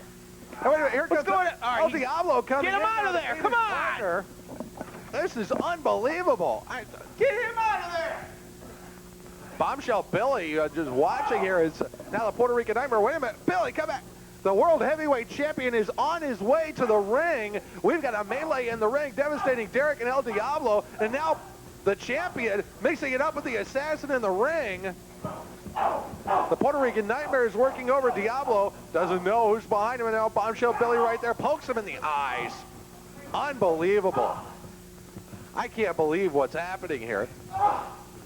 [SPEAKER 3] wait a minute. Here
[SPEAKER 4] What's
[SPEAKER 3] comes
[SPEAKER 4] going on? All right,
[SPEAKER 3] El
[SPEAKER 4] he's-
[SPEAKER 3] Diablo coming
[SPEAKER 4] Get him
[SPEAKER 3] in
[SPEAKER 4] out of
[SPEAKER 3] to
[SPEAKER 4] there.
[SPEAKER 3] beat
[SPEAKER 4] Come
[SPEAKER 3] his
[SPEAKER 4] on.
[SPEAKER 3] partner. This is unbelievable.
[SPEAKER 4] Get him out of there.
[SPEAKER 3] Bombshell Billy just watching here is now the Puerto Rican Nightmare. Wait a minute. Billy, come back. The World Heavyweight Champion is on his way to the ring. We've got a melee in the ring, devastating Derek and El Diablo. And now the champion mixing it up with the assassin in the ring. The Puerto Rican Nightmare is working over Diablo. Doesn't know who's behind him. And now Bombshell Billy right there pokes him in the eyes. Unbelievable. I can't believe what's happening here.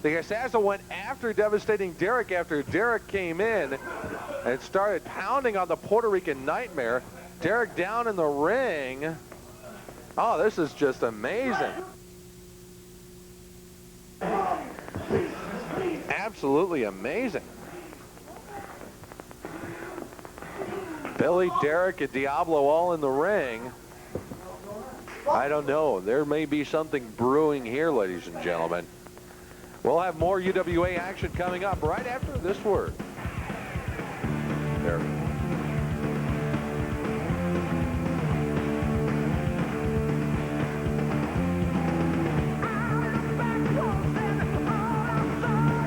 [SPEAKER 3] The assassin went after devastating Derek after Derek came in and started pounding on the Puerto Rican Nightmare. Derek down in the ring. Oh, this is just amazing. Absolutely amazing. Billy, Derek, and Diablo all in the ring. I don't know. There may be something brewing here, ladies and gentlemen. We'll have more UWA action coming up right after this word. There.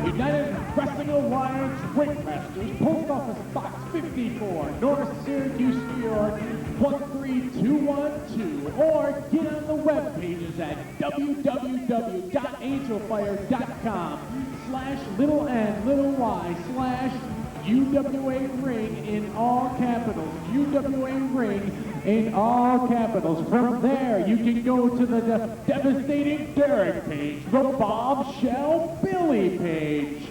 [SPEAKER 1] United Wrestling Alliance Ringmasters, Post Office Box 54, North Syracuse, New York, 13212, or get on the web pages at www.angelfire.com/y/UWA Ring in all capitals. UWA Ring in all capitals. From there, you can go to the devastating Derek page, the Bombshell Billy page,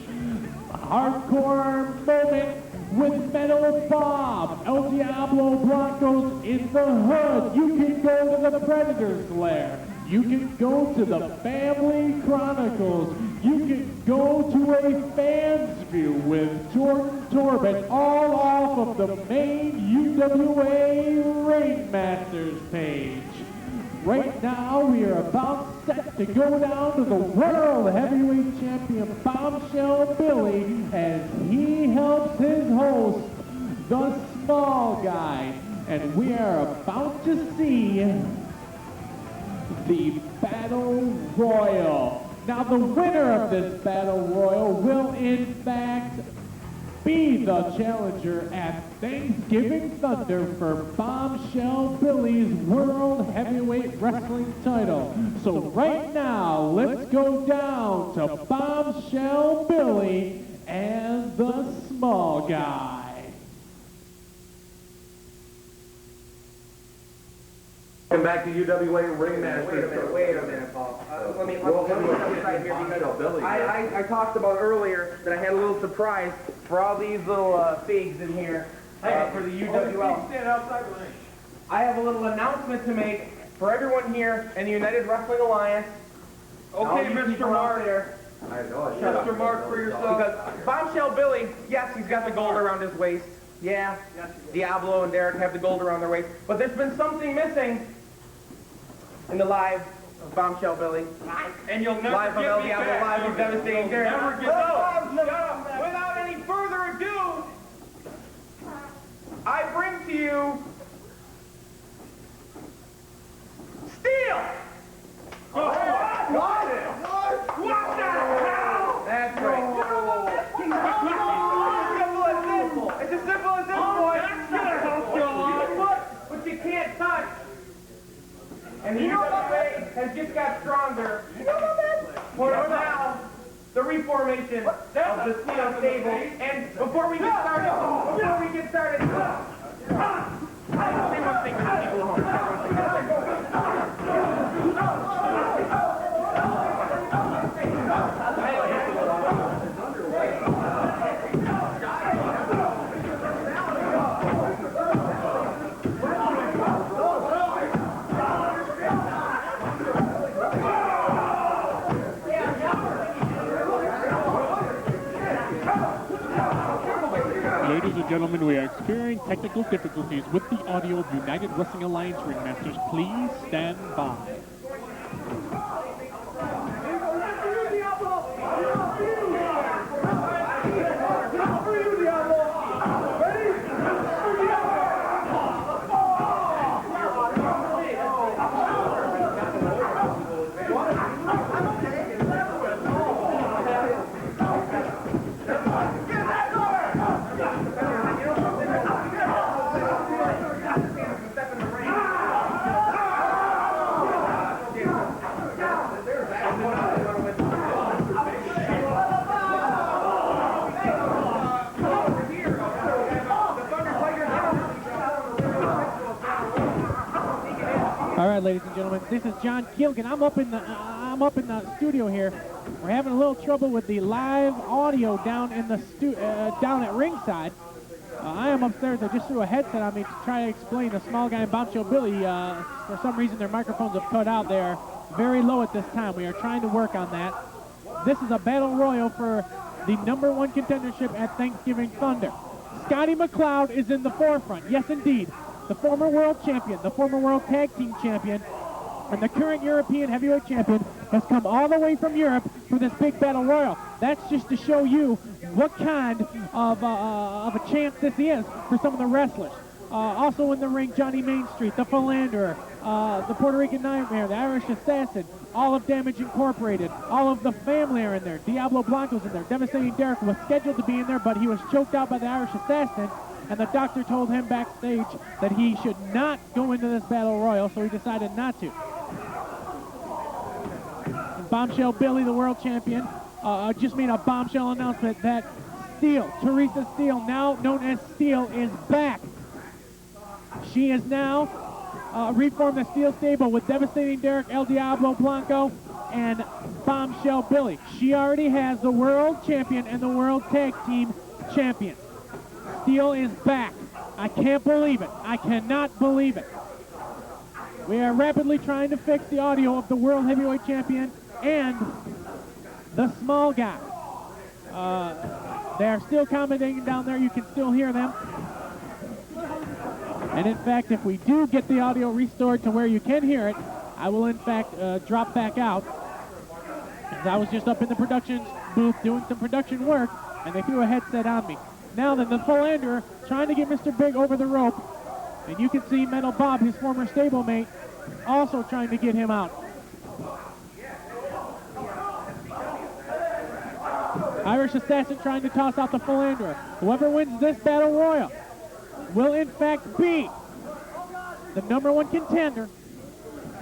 [SPEAKER 1] Hardcore Moment with Metal Bob, El Diablo Broncos in the Hood. You can go to the Predator's Lair. You can go to the Family Chronicles. You can go to a Fans View with Jordan Torben, all off of the main UWA Ringmasters page. Right now, we are about set to go down to the World Heavyweight Champion Bombshell Billy as he helps his host, the Szmal guy. And we are about to see the Battle Royal. Now, the winner of this Battle Royal will, in fact, be the challenger at Thanksgiving Thunder for Bombshell Billy's World Heavyweight Wrestling title. So right now, let's go down to Bombshell Billy and the Szmal guy.
[SPEAKER 3] Welcome back to UWA Ringmasters.
[SPEAKER 6] Wait a minute, Paul. Let me step aside here because I talked about earlier that I had a little surprise for all these little figs in here for the UWL. I have a little announcement to make for everyone here in the United Wrestling Alliance. Okay, Mr. Mark. Mr. Mark, for yourself. Because Bombshell Billy, yes, he's got the gold around his waist. Yeah, Diablo and Derek have the gold around their waist. But there's been something missing in the live of Bombshell Billy.
[SPEAKER 2] And you'll never
[SPEAKER 6] Live of
[SPEAKER 2] get
[SPEAKER 6] El
[SPEAKER 2] me
[SPEAKER 6] Diablo,
[SPEAKER 2] back.
[SPEAKER 6] live of Devastating Derek.
[SPEAKER 2] Never get
[SPEAKER 6] Without any further ado, I bring to you Steele!
[SPEAKER 2] What the hell?
[SPEAKER 6] That's right. It's as simple as this, boy.
[SPEAKER 2] That's gonna help you a lot.
[SPEAKER 6] But you can't touch. And the UWA has just got stronger. For now, the reformation of the Steele stable. And before we get started, say one thing to the people at home.
[SPEAKER 1] and gentlemen, we are experiencing technical difficulties with the audio of United Wrestling Alliance Ringmasters. Please stand by.
[SPEAKER 7] All right, ladies and gentlemen, this is John Gilgan. I'm up in the studio here. We're having a little trouble with the live audio down in the down at ringside. I am upstairs. I just threw a headset on me to try to explain the Small guy and Bombshell Billy. For some reason, their microphones have cut out. They are very low at this time. We are trying to work on that. This is a battle royal for the #1 contendership at Thanksgiving Thunder. Scotty McLeod is in the forefront. Yes, indeed. The former world champion, the former world tag team champion, and the current European heavyweight champion has come all the way from Europe for this big battle royal. That's just to show you what kind of a chance this is for some of the wrestlers. Also in the ring, Johnny Main Street, the Philanderer, the Puerto Rican Nightmare, the Irish Assassin, all of Damage Incorporated, all of the family are in there. Diablo Blanco's in there. Devastating Derek was scheduled to be in there, but he was choked out by the Irish Assassin. And the doctor told him backstage that he should not go into this battle royal, so he decided not to. And Bombshell Billy, the world champion, just made a bombshell announcement that Steele, Teresa Steele, now known as Steele, is back. She has now reformed the Steele stable with Devastating Derek, El Diablo Blanco, and Bombshell Billy. She already has the world champion and the world tag team champion. Steele is back. I can't believe it. I cannot believe it. We are rapidly trying to fix the audio of the World Heavyweight Champion and the Small guy. They are still commentating down there. You can still hear them. And in fact, if we do get the audio restored to where you can hear it, I will in fact drop back out. As I was just up in the production booth doing some production work, and they threw a headset on me. Now then, the Philanderer trying to get Mr. Big over the rope. And you can see Metal Bob, his former stablemate, also trying to get him out. Irish Assassin trying to toss out the Philanderer. Whoever wins this battle royal will in fact be the #1 contender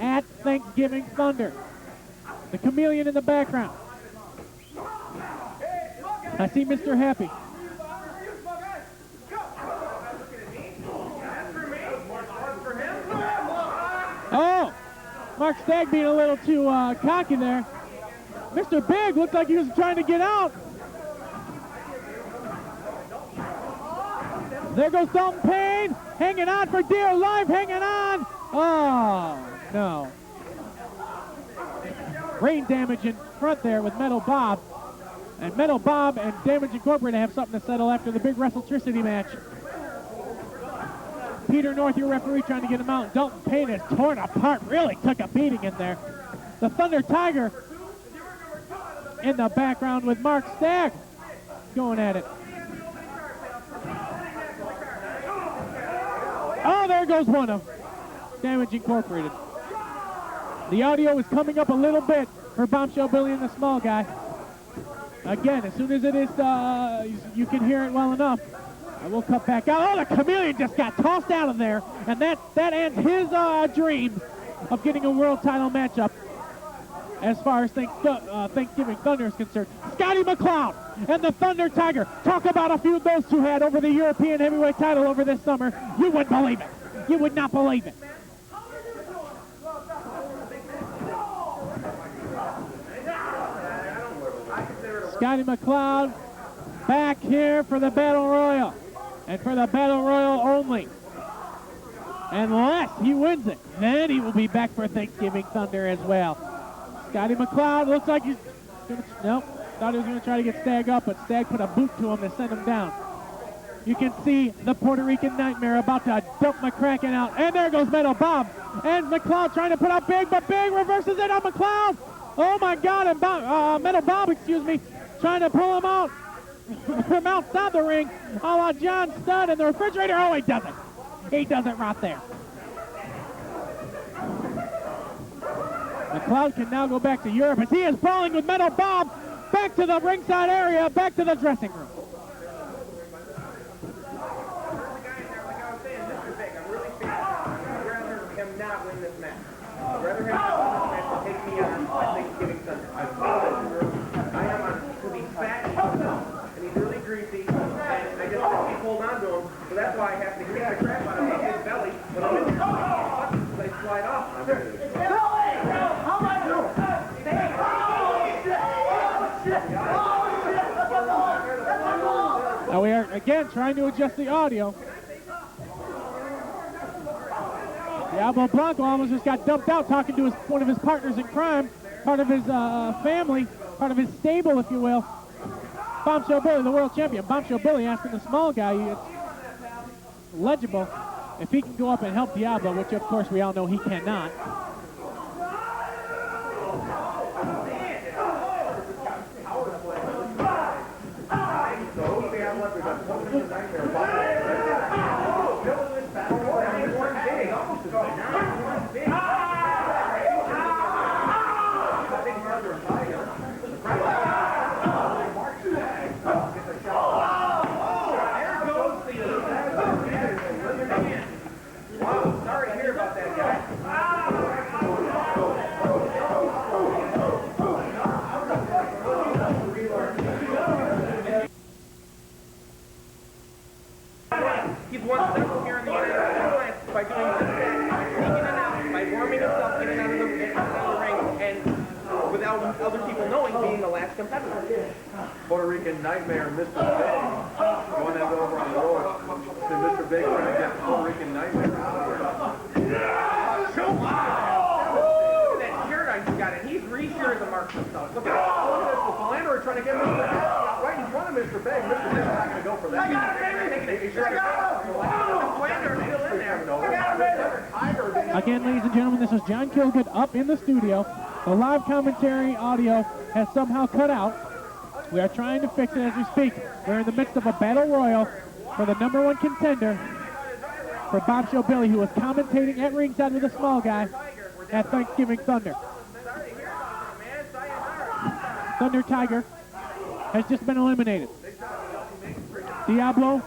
[SPEAKER 7] at Thanksgiving Thunder. The Chameleon in the background. I see Mr. Happy. Oh, Mark Stagg being a little too cocky there. Mr. Big looked like he was trying to get out. There goes Dalton Payne, hanging on for dear life, hanging on. Oh, no. Brain damage in front there with Metal Bob. And Metal Bob and Damage Incorporated have something to settle after the big WrestleTricity match. Peter North, your referee, trying to get him out. Dalton Payne is torn apart, really took a beating in there. The Thunder Tiger in the background with Mark Stagg going at it. Oh, there goes one of Damage Incorporated. The audio is coming up a little bit for Bombshell Billy and the Small guy. Again, as soon as it is, you can hear it well enough. I will cut back out. Oh, the Chameleon just got tossed out of there, and that ends his dream of getting a world title matchup as far as Thanksgiving Thunder is concerned. Scotty McLeod and the Thunder Tiger. Talk about a feud those two had over the European heavyweight title over this summer. You wouldn't believe it. You would not believe it. Scotty McLeod back here for the Battle Royal. And for the Battle Royal only. Unless he wins it, then he will be back for Thanksgiving Thunder as well. Scotty McLeod looks like he's gonna, nope, thought he was going to try to get Stagg up, but Stagg put a boot to him to send him down. You can see the Puerto Rican Nightmare about to dump McCracken out. And there goes Metal Bob. And McLeod trying to put out Big, but Big reverses it on McLeod. Oh my God, and Metal Bob, excuse me, trying to pull him out from outside the ring, a la John Studd in the refrigerator. Oh, he doesn't. He doesn't right there. McLeod can now go back to Europe as he is brawling with Metal Bob back to the ringside area, back to the dressing room.
[SPEAKER 6] I'd rather have to take me on Thanksgiving Sunday. I am on because he's fat and he's really greasy, and I just keep holding on to him. So that's why I have to kick the crap out of his belly when I'm in there. Because I slide off.
[SPEAKER 7] Now we are again trying to adjust the audio. Diablo Blanco almost just got dumped out talking to one of his partners in crime, part of his family, part of his stable, if you will. Bombshell Billy, the world champion. Bombshell Billy asking the small guy, it's legible, if he can go up and help Diablo, which of course we all know he cannot.
[SPEAKER 6] He's won several here in the United Alliance by doing just that, sneaking in and out, by warming himself, getting out of the ring, and without other people knowing, being the last competitor.
[SPEAKER 3] Puerto Rican Nightmare, Mr. Big. One end over on the ropes. See Mr. Big trying to get Puerto Rican Nightmare out of here.
[SPEAKER 6] Look at that shirt I just got in. He's re-shirted the marks himself. Look at this. The philanderer trying to get Mr. Big right in front of Mr. Big. Mr. Big's not going to go for that.
[SPEAKER 7] Again, ladies and gentlemen, this is John Kilgood up in the studio. The live commentary audio has somehow cut out. We are trying to fix it as we speak. We're in the midst of a battle royal for the #1 contender for Bombshell Billy, who was commentating at ringside with a small guy at Thanksgiving Thunder. Thunder Tiger has just been eliminated. Diablo,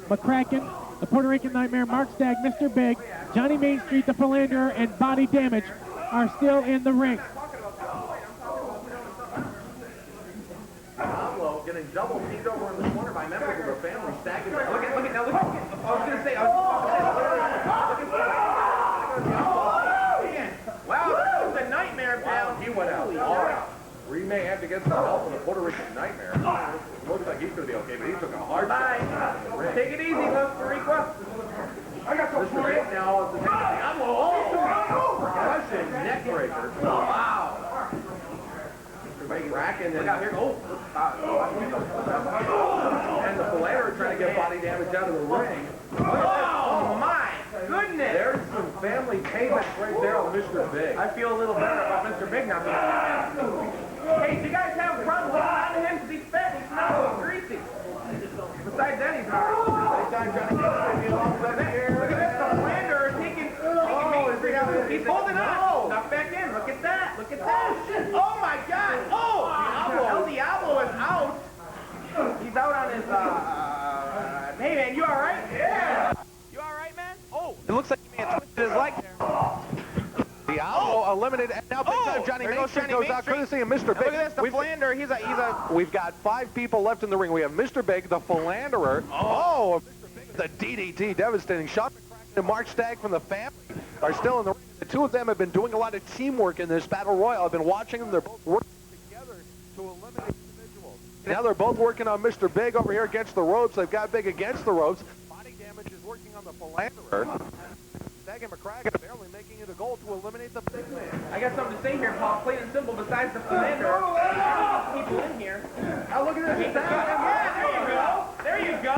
[SPEAKER 7] McCracken, the Puerto Rican Nightmare, Mark Stagg, Mr. Big, Johnny Main Street, the Philanderer, and Body Damage are still in the ring.
[SPEAKER 3] Diablo getting double teamed over in the corner by members of the family. Stagg is
[SPEAKER 6] Look at, now look at, I was going to say, wow, that was a nightmare, pal.
[SPEAKER 3] He went out. All right. We may have to get some help from the Puerto Rican Nightmare. Looks like he's going to be okay, but he took a hard shot.
[SPEAKER 6] Take it easy, Costa Rica. I got some
[SPEAKER 3] Mr. Big now is the Diablo. Oh, percussion neck breaker. Wow. Mr. Big racking and here. And the Philanderer trying to get body damage out of the ring.
[SPEAKER 6] Oh, my goodness.
[SPEAKER 3] There's some family payback right there on Mr. Big.
[SPEAKER 6] I feel a little better about Mr. Big now. Hey, do you guys have a problem with him because he's fat and he's not so greasy? Besides that, he's not. Look at this, the Philanderer taking Main Street out. He's holding on. Knock back in. Look at that. Look at that. Oh, my God. Oh, El Diablo is out. He's out on his, hey, man, you all right? Yeah. You all right, man? Oh,
[SPEAKER 4] It looks like he may have twisted his leg there.
[SPEAKER 3] Diablo eliminated, and now big time Johnny
[SPEAKER 4] there
[SPEAKER 3] Main
[SPEAKER 4] goes
[SPEAKER 3] Street
[SPEAKER 4] Johnny
[SPEAKER 3] goes
[SPEAKER 4] Main
[SPEAKER 3] out
[SPEAKER 4] Street.
[SPEAKER 3] courtesy of Mr. Big.
[SPEAKER 4] Look at this, the Philanderer, he's a...
[SPEAKER 3] We've got 5 people left in the ring. We have Mr. Big, the Philanderer. Oh, Mr. Big, the DDT, devastating. Sean McCracken and Mark Stagg from the family are still in the ring. The two of them have been doing a lot of teamwork in this battle royal. I've been watching them. They're both working together to eliminate individuals. Now they're both working on Mr. Big over here against the ropes. They've got Big against the ropes. Body damage is working on the Philanderer. Stagg and McCracken apparently making it a goal to eliminate the big man.
[SPEAKER 6] I got something to say here, Paul. Plain and simple, besides the Philanderer, people in here.
[SPEAKER 3] Oh, look at this.
[SPEAKER 6] Yeah, there you go. There you go.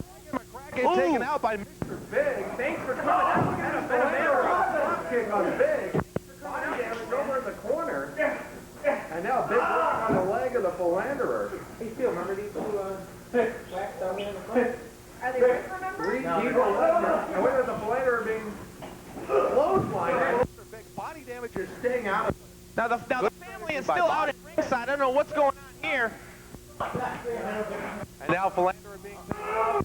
[SPEAKER 3] Get taken out by Mr. Big.
[SPEAKER 6] Thanks for coming out. Look at
[SPEAKER 3] Drop kick on Big. Body damage over in the corner. And now Big rock on the leg of the philanderer.
[SPEAKER 6] Hey, Steele, remember these two wax down here in the front?
[SPEAKER 8] Are they right, remember?
[SPEAKER 3] Three people left. And look at the philanderer being clotheslined. Mr. Big body damage is staying out of.
[SPEAKER 4] Now the family is still out at ringside. I don't know what's going on here.
[SPEAKER 3] And now philanderer being.
[SPEAKER 6] Oh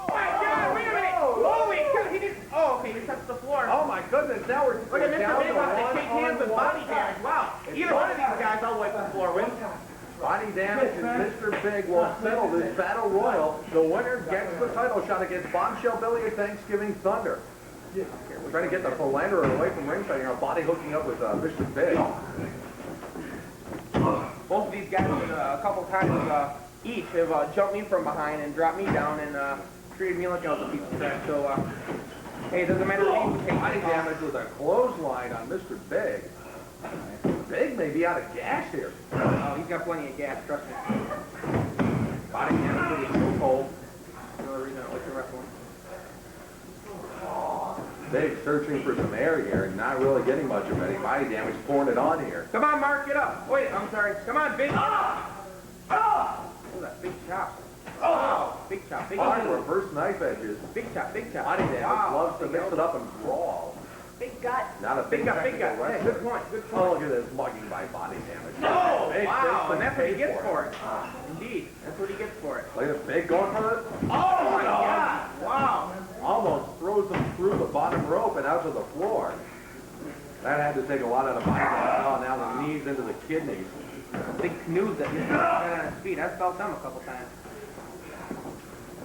[SPEAKER 6] my God! Wait a minute! Holy cow! He just. Oh, okay. He touched the floor.
[SPEAKER 3] Oh my goodness! Now we're
[SPEAKER 6] Look at Mr.
[SPEAKER 3] down
[SPEAKER 6] Big
[SPEAKER 3] to
[SPEAKER 6] wants to shake hands with
[SPEAKER 3] one-on-one.
[SPEAKER 6] body damage. Wow. Either one of these guys, I'll wipe the floor with.
[SPEAKER 3] Body damage, and Mr. Big will settle this battle royal. The winner gets the title shot against Bombshell Billy at Thanksgiving Thunder. We're trying to get the philanderer away from ringside here. Body hooking up with Mr. Big.
[SPEAKER 6] Both of these guys, a couple times each, have jumped me from behind and dropped me down and treated me like I was a piece of trash. So, hey, it doesn't matter what you take.
[SPEAKER 3] Body damage with a clothesline on Mr. Big. Big may be out of gas here.
[SPEAKER 6] Oh, he's got plenty of gas, trust me.
[SPEAKER 3] Body damage with his so cold.
[SPEAKER 6] Another reason I like to wrestle.
[SPEAKER 3] Big searching for some air here and not really getting much of any body damage, pouring it on here.
[SPEAKER 6] Come on, Mark, get up. Wait, I'm sorry. Come on, Big. Get up. Oh, that big chop. Oh, big chop, big
[SPEAKER 3] Body
[SPEAKER 6] chop.
[SPEAKER 3] reverse knife edges.
[SPEAKER 6] Big chop, big chop.
[SPEAKER 3] Body damage
[SPEAKER 6] Wow.
[SPEAKER 3] loves to mix it up and brawl.
[SPEAKER 8] Big gut.
[SPEAKER 3] Not a
[SPEAKER 6] Big gut, big
[SPEAKER 3] technical
[SPEAKER 6] gut. Hey,
[SPEAKER 3] wrestler.
[SPEAKER 6] good point, good
[SPEAKER 3] Oh,
[SPEAKER 6] point.
[SPEAKER 3] look at this mugging by body damage.
[SPEAKER 6] Oh,
[SPEAKER 3] Big
[SPEAKER 6] wow, and that's what he
[SPEAKER 3] paid
[SPEAKER 6] gets for it. Indeed, that's what he gets for it.
[SPEAKER 3] Look at Big going for it.
[SPEAKER 6] Oh, my God. Wow.
[SPEAKER 3] Almost throws him through the bottom rope and out to the floor. That had to take a lot out of body damage. Oh, now the knees into the kidneys.
[SPEAKER 6] Big canoes that he's on his feet. I've felt them a couple times.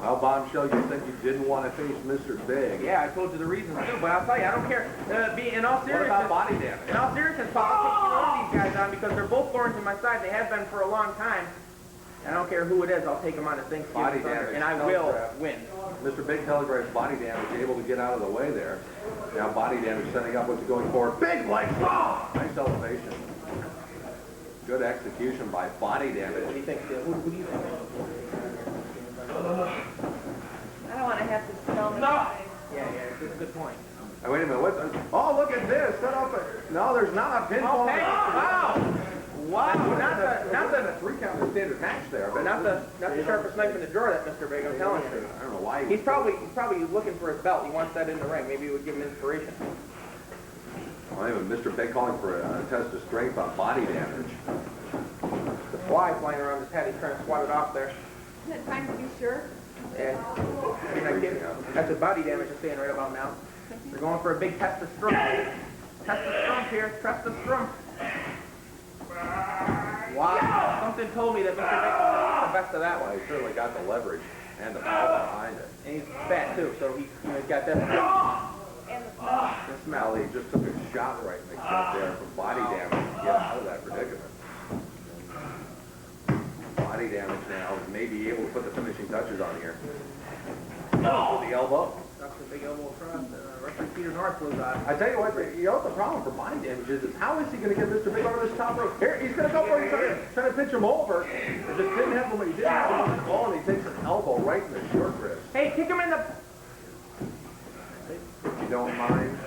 [SPEAKER 3] Well, Bombshell, you said you didn't want to face Mr. Big.
[SPEAKER 6] Yeah, I told you the reasons too, but I'll tell you, I don't care. In all
[SPEAKER 3] What
[SPEAKER 6] seriousness,
[SPEAKER 3] about body damage?
[SPEAKER 6] in all seriousness, Paul, I'll take either one of these guys on because they're both thorns in my side. They have been for a long time. I don't care who it is. I'll take them on at Thanksgiving
[SPEAKER 3] Body
[SPEAKER 6] Thunder,
[SPEAKER 3] damage,
[SPEAKER 6] and I will
[SPEAKER 3] telegraph.
[SPEAKER 6] win.
[SPEAKER 3] Mr. Big telegraphs body damage, able to get out of the way there. Now body damage setting up what's going for. Big leg drop! Nice elevation. Good execution by body
[SPEAKER 6] What do
[SPEAKER 3] damage.
[SPEAKER 6] you think, Steele? Who do you think?
[SPEAKER 8] I don't want to have to smell the
[SPEAKER 6] Yeah, it's a good point.
[SPEAKER 3] Hey, wait a minute. Oh, look at this. Set up a... No, there's not a pinfall.
[SPEAKER 6] Okay. Wow. Wow. Not the
[SPEAKER 3] a three-count standard match there. But
[SPEAKER 6] not the sharpest knife in the drawer, that Mr. Big. I'm telling you.
[SPEAKER 3] I don't know why
[SPEAKER 6] He's probably looking for his belt. He wants that in the ring. Maybe it would give him inspiration.
[SPEAKER 3] Well, even Mr. Big calling for a test of strength on body damage.
[SPEAKER 6] The fly flying around his head. He's trying to swat it off there.
[SPEAKER 8] Isn't it time to be sure?
[SPEAKER 6] Yeah. You're not kidding. That's what body damage is saying right about now. They're going for a big test of strength. Test of strength here. Test of strength. Wow. Something told me that Mr. Big was the best of that
[SPEAKER 3] Well,
[SPEAKER 6] one.
[SPEAKER 3] he certainly got the leverage and the power behind it.
[SPEAKER 6] And he's fat too, so he's got that.
[SPEAKER 8] And the smell.
[SPEAKER 3] The smell, he just took a shot right in the gut there for body damage to get out of that predicament. Body damage now may be able to put the finishing touches on here. Oh, with the elbow.
[SPEAKER 6] That's the big elbow across. Referee Peter North was
[SPEAKER 3] I tell you what, you know what the problem for body damage is how is he going to get Mr. Big over this top rope? Here, he's going to go for it. He's trying to pitch him over. It just didn't happen when he did have him on the ball, and he takes an elbow right in the short ribs.
[SPEAKER 6] Hey, kick him in the.
[SPEAKER 3] If you don't mind.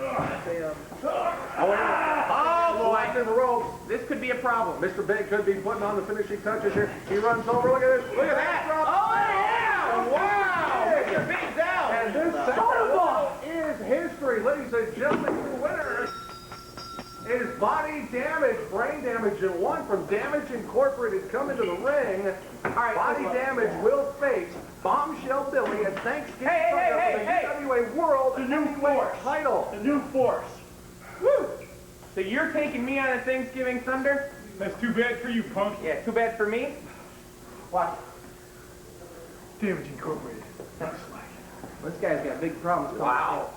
[SPEAKER 6] Say,
[SPEAKER 3] Oh, wait a minute.
[SPEAKER 6] oh boy,
[SPEAKER 3] In the ropes.
[SPEAKER 6] this could be a problem.
[SPEAKER 3] Mr. Big could be putting on the finishing touches here. He runs over. Look at this.
[SPEAKER 6] Look at that! Oh yeah! Wow! Mr. Big's out.
[SPEAKER 3] And this second is history, ladies and gentlemen. The winner is body damage, brain damage, and one from Damage Incorporated coming to the ring.
[SPEAKER 6] All right,
[SPEAKER 3] Body damage will face Bombshell Billy at Thanksgiving
[SPEAKER 6] Hey.
[SPEAKER 3] for the UWA World Heavyweight title.
[SPEAKER 1] The new force.
[SPEAKER 6] Woo! So you're taking me on a Thanksgiving Thunder?
[SPEAKER 1] That's too bad for you, punk.
[SPEAKER 6] Yeah, too bad for me. What?
[SPEAKER 1] Damage Incorporated.
[SPEAKER 6] This guy's got big problems.
[SPEAKER 3] Wow.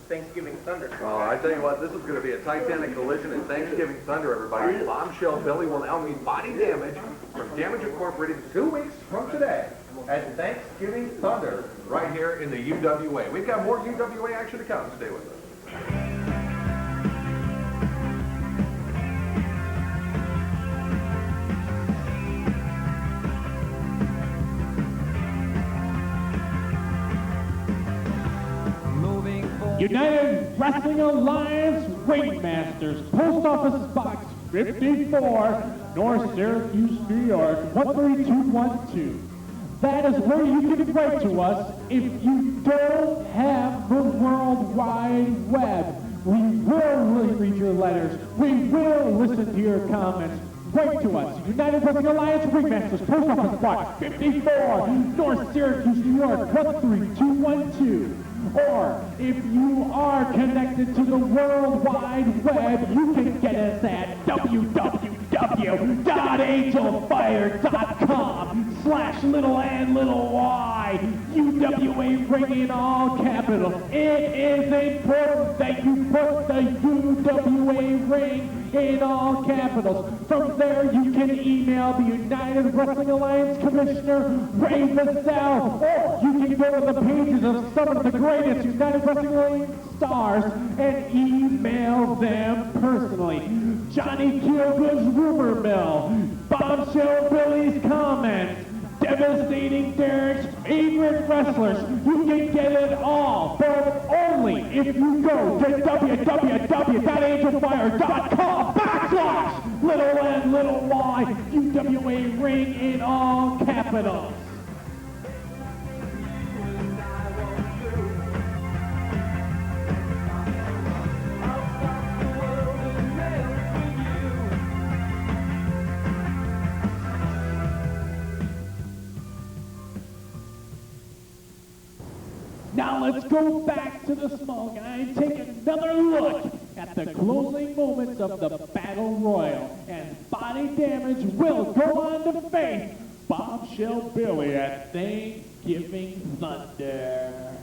[SPEAKER 6] Thanksgiving Thunder.
[SPEAKER 3] Well, I tell you what, this is going to be a Titanic collision at Thanksgiving Thunder, everybody. Bombshell Billy will now meet body damage from Damage Incorporated 2 weeks from today at Thanksgiving Thunder right here in the UWA. We've got more UWA action to come. Stay with us.
[SPEAKER 1] United Wrestling Alliance Ringmasters, Post Office Box 54, North Syracuse, New York, 13212. That is where you can write to us if you don't have the World Wide Web. We will read your letters. We will listen to your comments. Write to us, United Wrestling Alliance Ringmasters, Post Office Box 54, North Syracuse, New York, 13212. Or if you are connected to the World Wide Web, you can get us at www.angelfire.com/y, UWA Ring in all capitals. It is important that you put the UWA Ring in all capitals. From there, you can email the United Wrestling Alliance Commissioner, Ray Vassell, or you can go to the pages of some of the greatest United Wrestling Alliance stars and email them personally. Johnny Keelgood's Rumor Mill, Bombshell Billy's comments, Devastating Derek's favorite wrestlers. You can get it all, but only if you go to www.angelfire.com/y, UWA Ring in all capitals. Now let's go back to the small guy and take another look at the closing moments of the Battle Royal. And Body Damage will go on to face Bombshell Billy at Thanksgiving Thunder.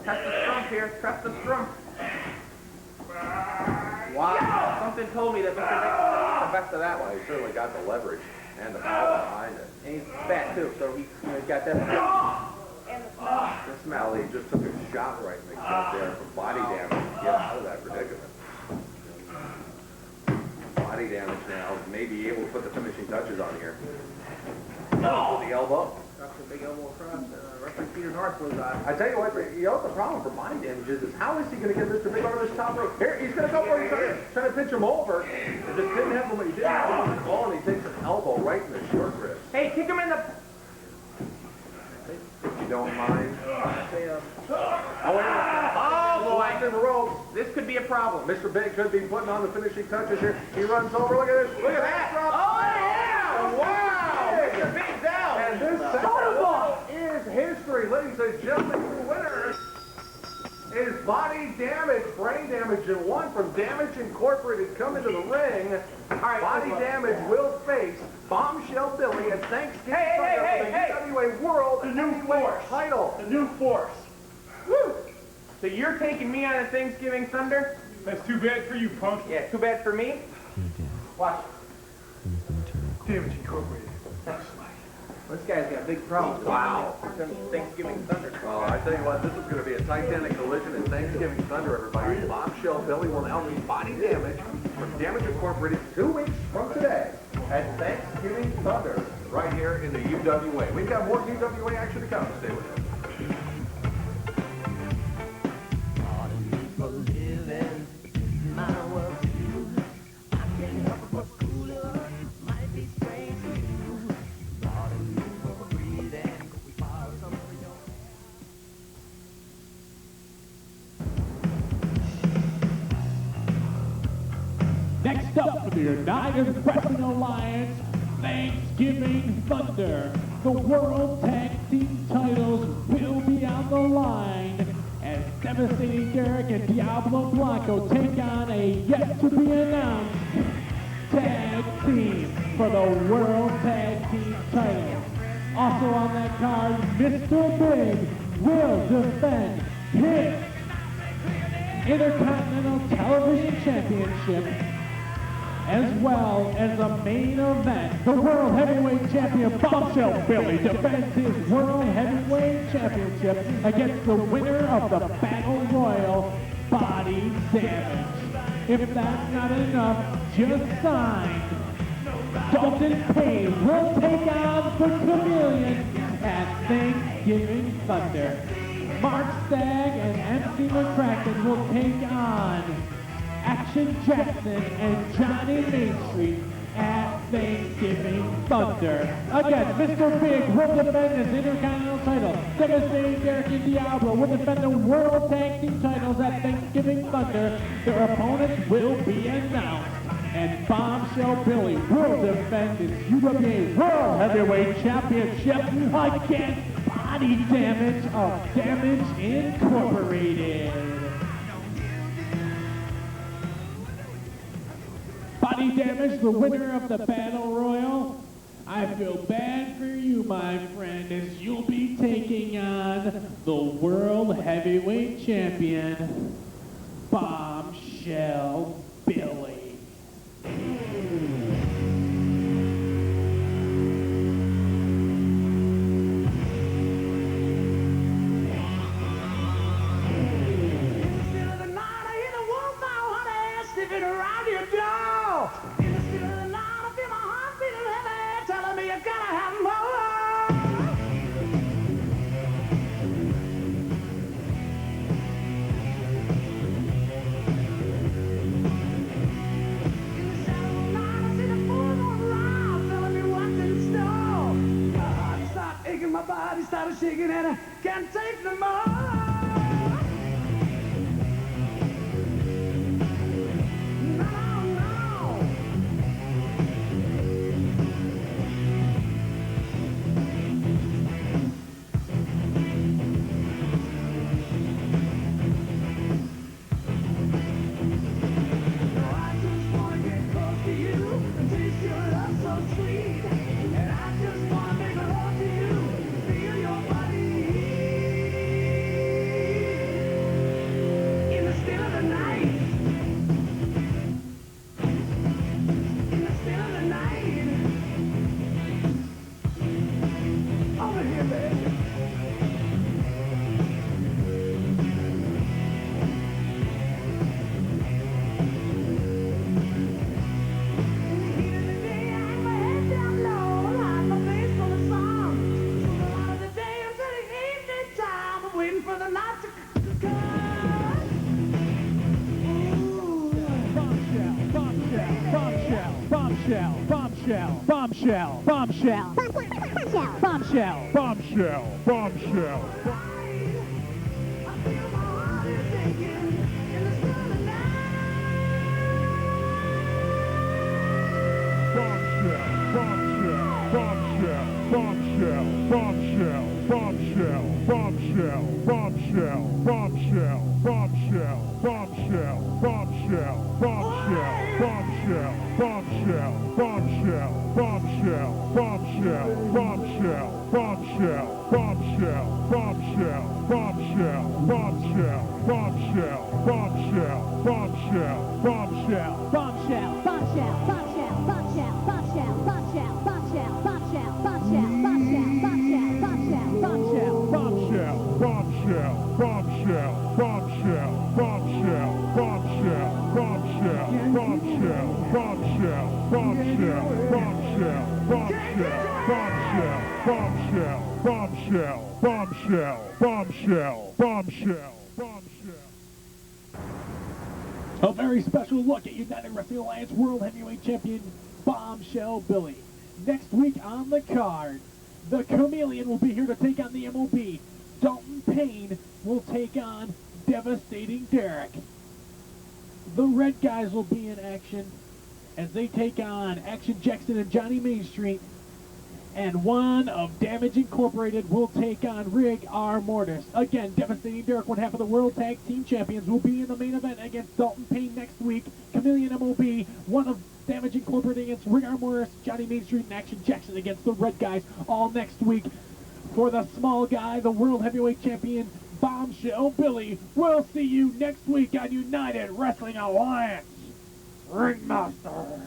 [SPEAKER 6] Press the strump here. Press the strump. Wow. Something told me that Mr. Nick was the best of that one.
[SPEAKER 3] He certainly got the leverage and the power behind it.
[SPEAKER 6] And he's fat too, so he's got that.
[SPEAKER 8] And the smell.
[SPEAKER 3] The Szmal, he just took a shot right in the gut there for body damage to get out of that predicament. Body damage now may be able to put the finishing touches on here. With the elbow.
[SPEAKER 6] That's a big elbow across. Referee Peter North was on.
[SPEAKER 3] I tell you what, you know what the problem for body damage is how is he going to get Mr. Big on this top rope? Here, he's going to go for it. He's trying to pitch him over. He just didn't have him. He didn't have him ball, and he takes an elbow right in the short ribs.
[SPEAKER 6] Hey, kick him in the...
[SPEAKER 3] If you don't mind.
[SPEAKER 6] Oh, boy.
[SPEAKER 3] In the ropes.
[SPEAKER 6] This could be a problem.
[SPEAKER 3] Mr. Big could be putting on the finishing touches here. He runs over. Look at this. Look at that.
[SPEAKER 6] Oh, yeah! Wow! Mr. Big's down.
[SPEAKER 3] And this second one is history. Ladies and gentlemen, the winner is Body Damage, Brain Damage, and one from Damage Incorporated come into the ring. All right, Body Damage will face Bombshell Billy at Thanksgiving for the UWA World Heavyweight title.
[SPEAKER 5] The new force.
[SPEAKER 6] Woo! So you're taking me on a Thanksgiving Thunder?
[SPEAKER 5] That's too bad for you, punk.
[SPEAKER 6] Yeah, too bad for me. Watch.
[SPEAKER 5] Damage Incorporated.
[SPEAKER 6] This guy's got big problems.
[SPEAKER 3] Wow.
[SPEAKER 6] Thanksgiving Thunder.
[SPEAKER 3] Well, I tell you what, this is going to be a Titanic collision in Thanksgiving Thunder, everybody. Bombshell Billy will now meet Body Damage from Damage Incorporated 2 weeks from today at Thanksgiving Thunder right here in the UWA. We've got more UWA action to come. Stay with us.
[SPEAKER 1] Next up for the United Wrestling Alliance Thanksgiving Thunder. The World Tag Team titles will be on the line as Devastating Derek and Diablo Blanco take on a yet-to-be-announced tag team for the World Tag Team titles. Also on that card, Mr. Big will defend his Intercontinental Television Championship, as well as the main event. The World Heavyweight Champion Bombshell Billy defends his World Heavyweight Championship against the winner of the Battle Royal, Body Damage. If that's not enough, just signed, Dalton Payne will take on the Chameleon at Thanksgiving Thunder. Mark Stagg and MC McCracken will take on Action Jackson and Johnny Main Street at Thanksgiving Thunder. Again, Mr. Big will defend his Intercontinental title. Devastating Derek and Diablo will defend the World Tag Team titles at Thanksgiving Thunder. Their opponents will be announced. And Bombshell Billy will defend his UWA World Heavyweight Championship against Body Damage of Damage Incorporated. Body Damage, the winner of the Battle Royal. I feel bad for you, my friend, as you'll be taking on the World Heavyweight Champion, Bombshell Billy.
[SPEAKER 2] Around your door. In the still of the night, I feel my heart beating heavy, telling me you gotta have more. In the shadow of the night, I see the moon on the rise, telling me what's in store. My heart started aching, my body started shaking, and I can't take no more.
[SPEAKER 7] Bombshell, bombshell, bombshell, bombshell, bombshell, bombshell. A very special look at United Wrestling Alliance World Heavyweight Champion Bombshell Billy. Next week on the card, the Chameleon will be here to take on the MOB. Dalton Payne will take on Devastating Derek. The Red Guys will be in action as they take on Action Jackson and Johnny Main Street. And one of Damage Incorporated will take on Rig R. Mortis. Again, Devastating Derek, one half of the World Tag Team Champions, will be in the main event against Dalton Payne next week. Chameleon MOB, one of Damage Incorporated against Rig R. Mortis, Johnny Main Street, and Action Jackson against the Red Guys, all next week. For the small guy, the World Heavyweight Champion, Bombshell Billy. We'll see you next week on United Wrestling Alliance Ringmasters.